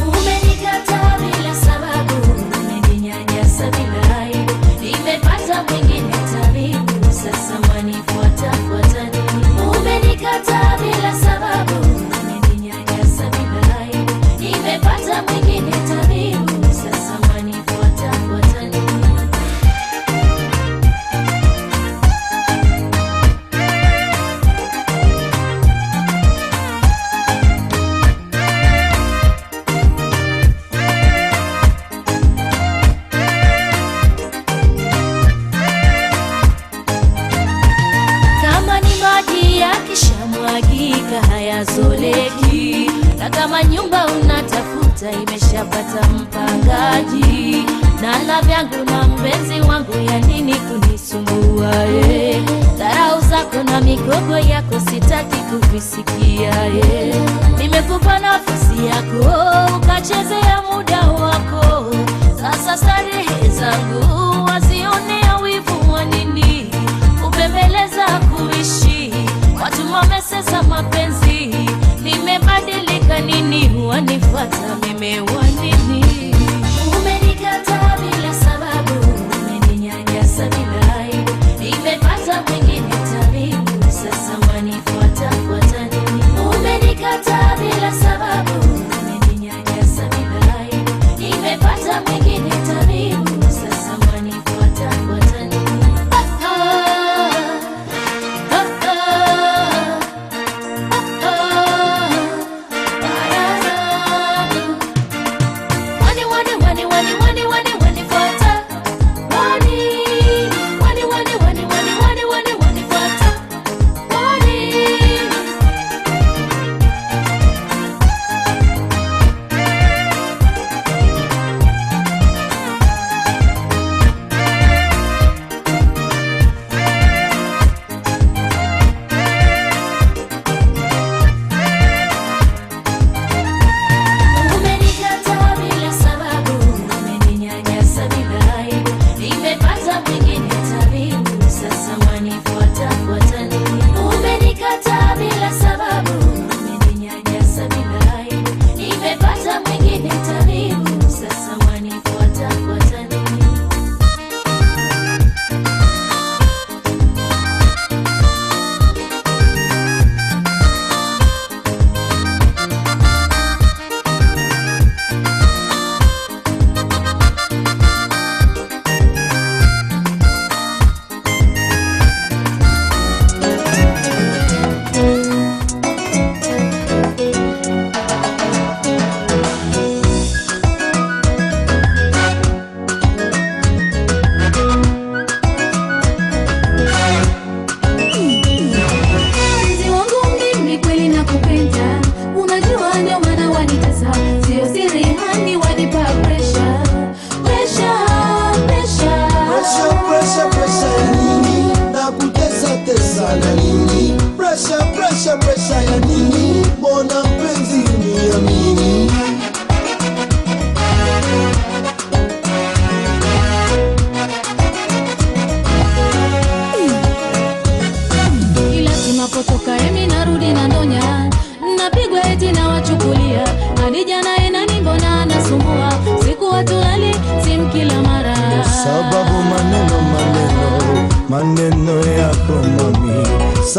umenikataa bila sababu, umeninyanyasa bila aibu, nimepata mwingine tabibu, sasa wanifuata fuata nini, umenikataa bila sababu, umeninyanyasa bila aibu, nimepata mwingine tabibu, sasa wanifuata fuata nini. Yakishamwagika hayazoleki, na kama nyumba unatafuta imeshapata mpangaji, na la vyangu na mpenzi wangu ya nini kunisumbua dharau zako na migogo yako sitaki kuvisikia nimekupa nafasi yako ukachezea muda wako, sasa starehe zangu wazionea wivu wa nini kupembeleza kuishi watu wamesesa mapenzi, nimebadilika nini wanifuata mimi wanini, umenikataa bila sababu, umeninyanyasa bila aibu, nimepata mwingine tabibu, sasa wanifuata fuata nini, umenikataa bila sababu, umeninyanyasa bila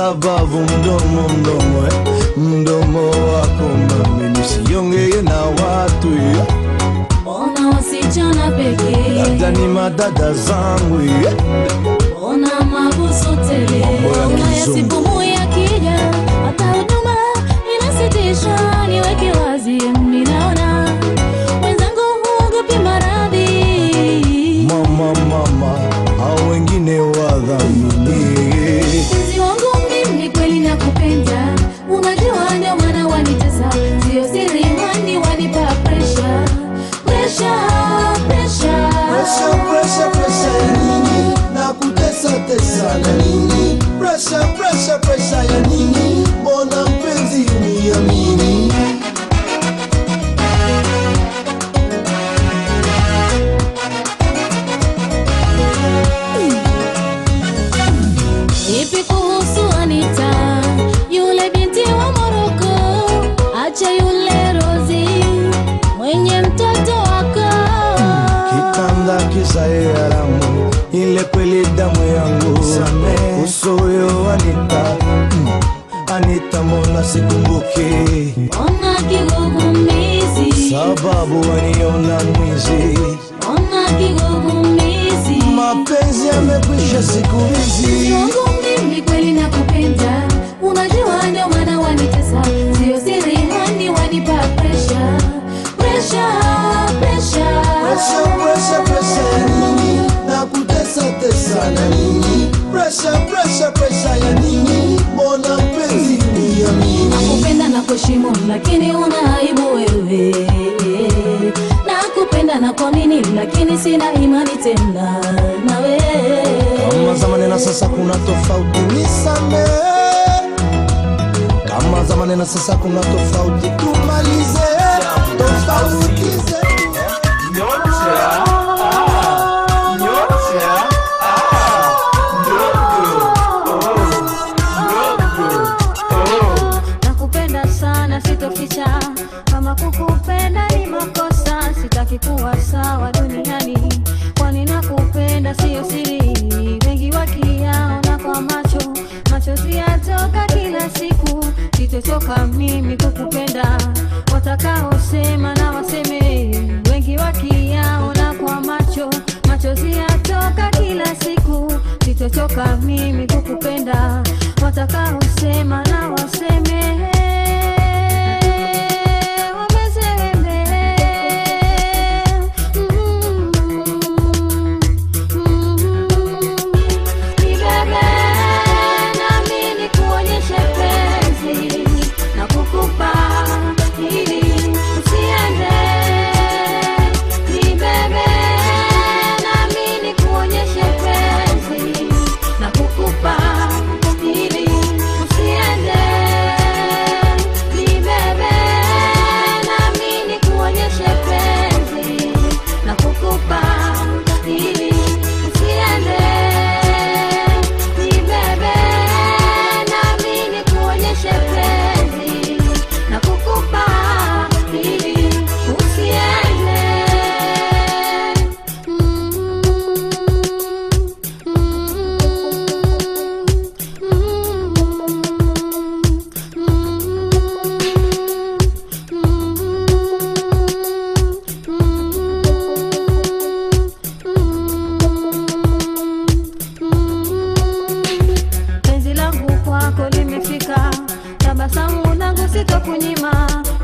sababu mdomo wako mami nisiongee na watu. Ona wasichana pekee, labda ni madada zangu. ona mabuso tele, ona yasipumu ya kija, hata huduma inasitisha. Niweke wazi, ninaona wenzangu huogopi maradhi. Mama, hao wengine wadhamini. Mpenzi wangu mimi kweli nakupenda, unajua ndio maana wanitesa, sio siri mani wanipa pressure. Pressure ya nini? Nakutesa na nini? Pressure ya nini? Mbona mpenzi uniamini? Ipi kuhusu Anita, yule binti wa Moroko? Acha yule Rozi, mwenye mtoto wako. Kitanda kisae haramu, ile kweli damu yangu. Usoyo Anita mbona sikumbuki? Ona kigugumizi, sababu waniona mwizi. Ona kigugumizi, mapenzi yamekwisha siku hizi. wangu mimi kweli nakupenda, unajua ndio maana wanitesa, sio siri hani wanipa pressure. Pressure ya nini? Nakutesa na nini? Pressure ya nini? Mbona mpenzi uniamini? Nakupenda na kuheshimu, lakini una aibu wewe. Nakupenda na kuamini, lakini sina imani tena nawe. Kama zamani na sasa kuna tofauti, nisamehe. Kama zamani na sasa kuna tofauti, tumalize tofauti zetu. Nakupenda sana sitoficha, kama kukupenda ni makosa, sitaki kuwa sawa duniani, kwani nakupenda sio siri. Wengi wakiyaona kwa machozi yatoka kila siku, sitochoka mimi kukupenda, watakaosema na waseme. Wengi wakiyaona kwa machozi yatoka kila siku, sitochoka mimi kukupenda, watakaosema na waseme.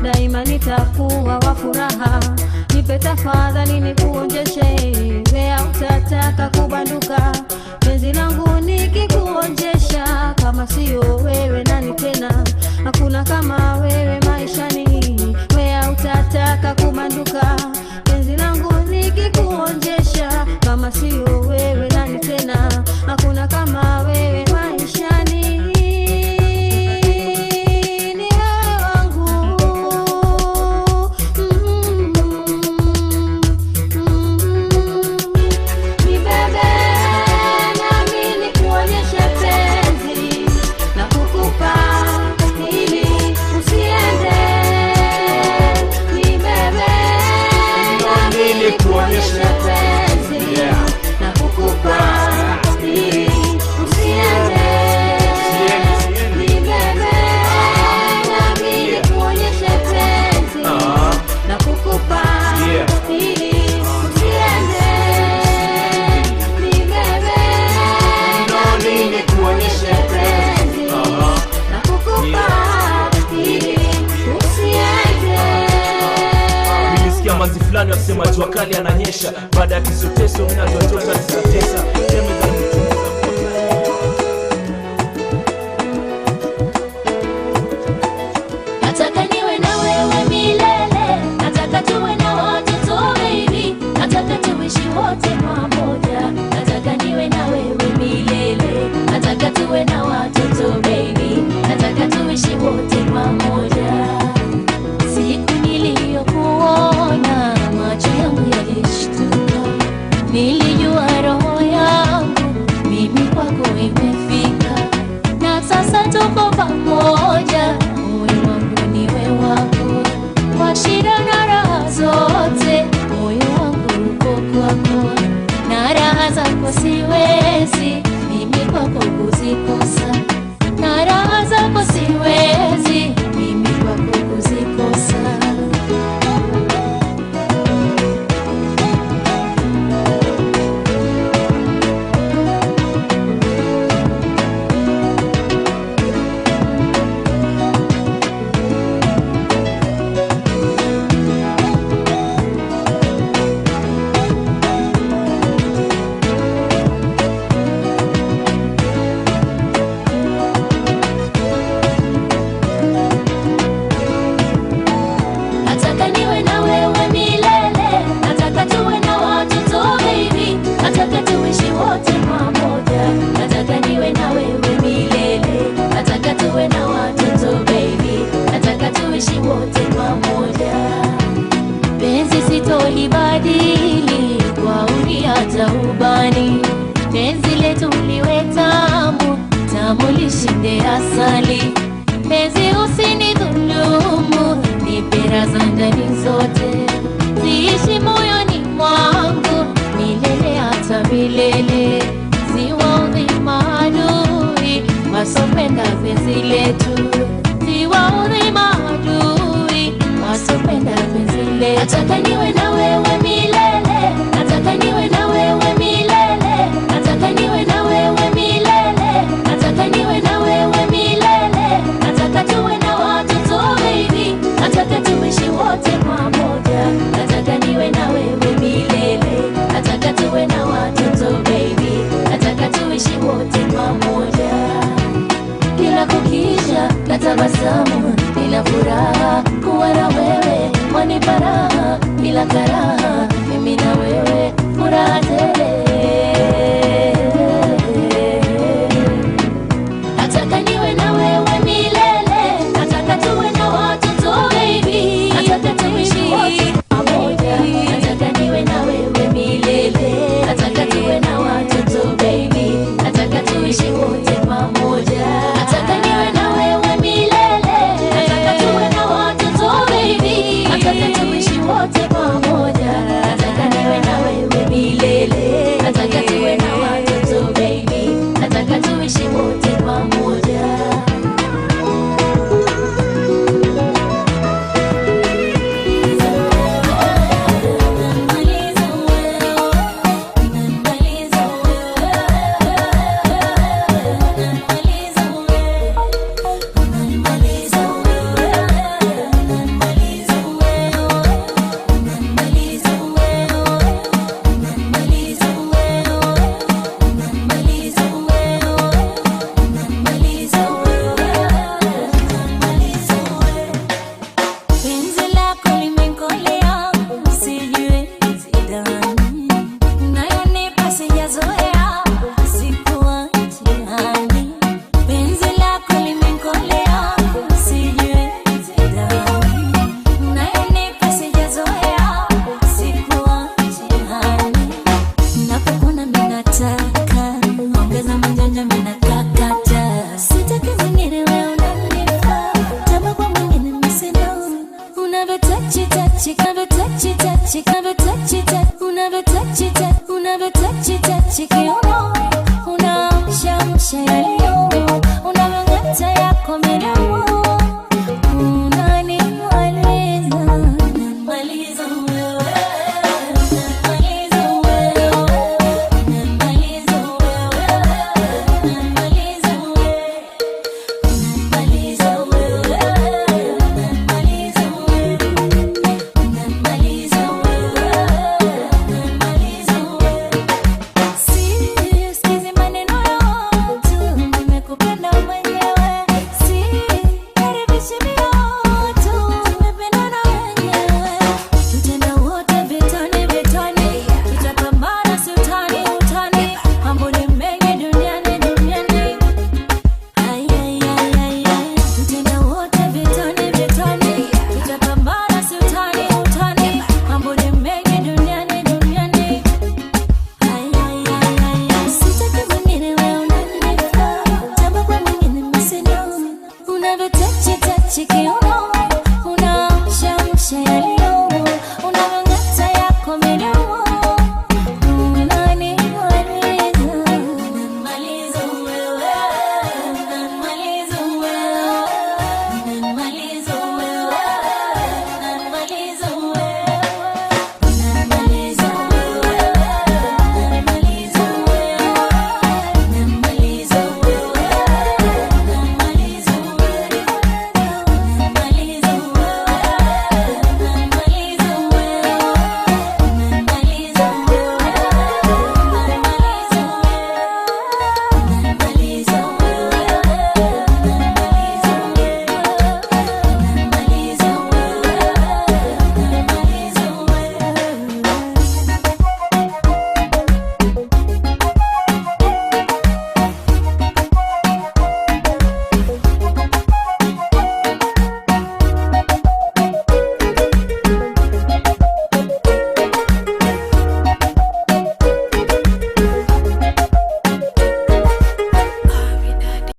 Daima nitakuwa wa furaha, nipe tafadhali nikuonjeshe, wea utataka kubanduka. Penzi langu nikikuonjesha, kama sio wewe nani tena? Hakuna kama wewe maishani, wea utataka kubanduka. Penzi langu nikikuonjesha, kama sio wewe nani tena? Hakuna kama wewe maishani. Usiende manzi fulani wasema jua kali ananyesha. Baada ya kisoteso mimi natotota tisatesa. Nataka niwe na wewe milele, nataka tuwe na watoto baby, nataka tuishi wote pamoja. Nataka niwe na wewe milele, nataka tuwe na watoto baby, nataka tuishi wote pamoja. Siku niliyokuona macho yangu yalishtuka, nilijua roho yangu mimi kwako imefika, na sasa tuko pamoja. Kwa shida na raha zote, moyo wangu uko kwako, na raha zako siwezi mimi kwako kuzikosa, na raha zako siwezi mimi kwako kuzikosa. Libadili kwa uri hata ubani, penzi letu liwe tamu, tamu lishinde asali. Penzi usinidhulumu, nipe raha ndani zote, ziishi moyoni mwangu milele hata milele. Siwaudhi maadui wasopenda penzi letu, siwaudhi maadui wasopenda penzi letu. Nataka niwe na wewe milele, nataka niwe na wewe milele, nataka niwe na wewe milele, nataka niwe na wewe milele, nataka tuwe na watoto baby, nataka tuishi wote pamoja. Nataka niwe na wewe milele, nataka tuwe na watoto baby, nataka tuishi wote pamoja. Kila kukicha natabasamu, nina furaha kuwa na wewe, wanipa raha bila karaha, mimi na wewe furaha tele. Nataka niwe na wewe milele, nataka tuwe na watoto baby, nataka tuishi wote pamoja. Nataka niwe na wewe milele, nataka tuwe na watoto baby, nataka tuishi wote pamoja. Nataka niwe na wewe milele, nataka tuwe na watoto baby, nataka tuishi wote pamoja. Nataka niwe na wewe milele, nataka tuwe na watoto baby, nataka tuishi wote pamoja. She covered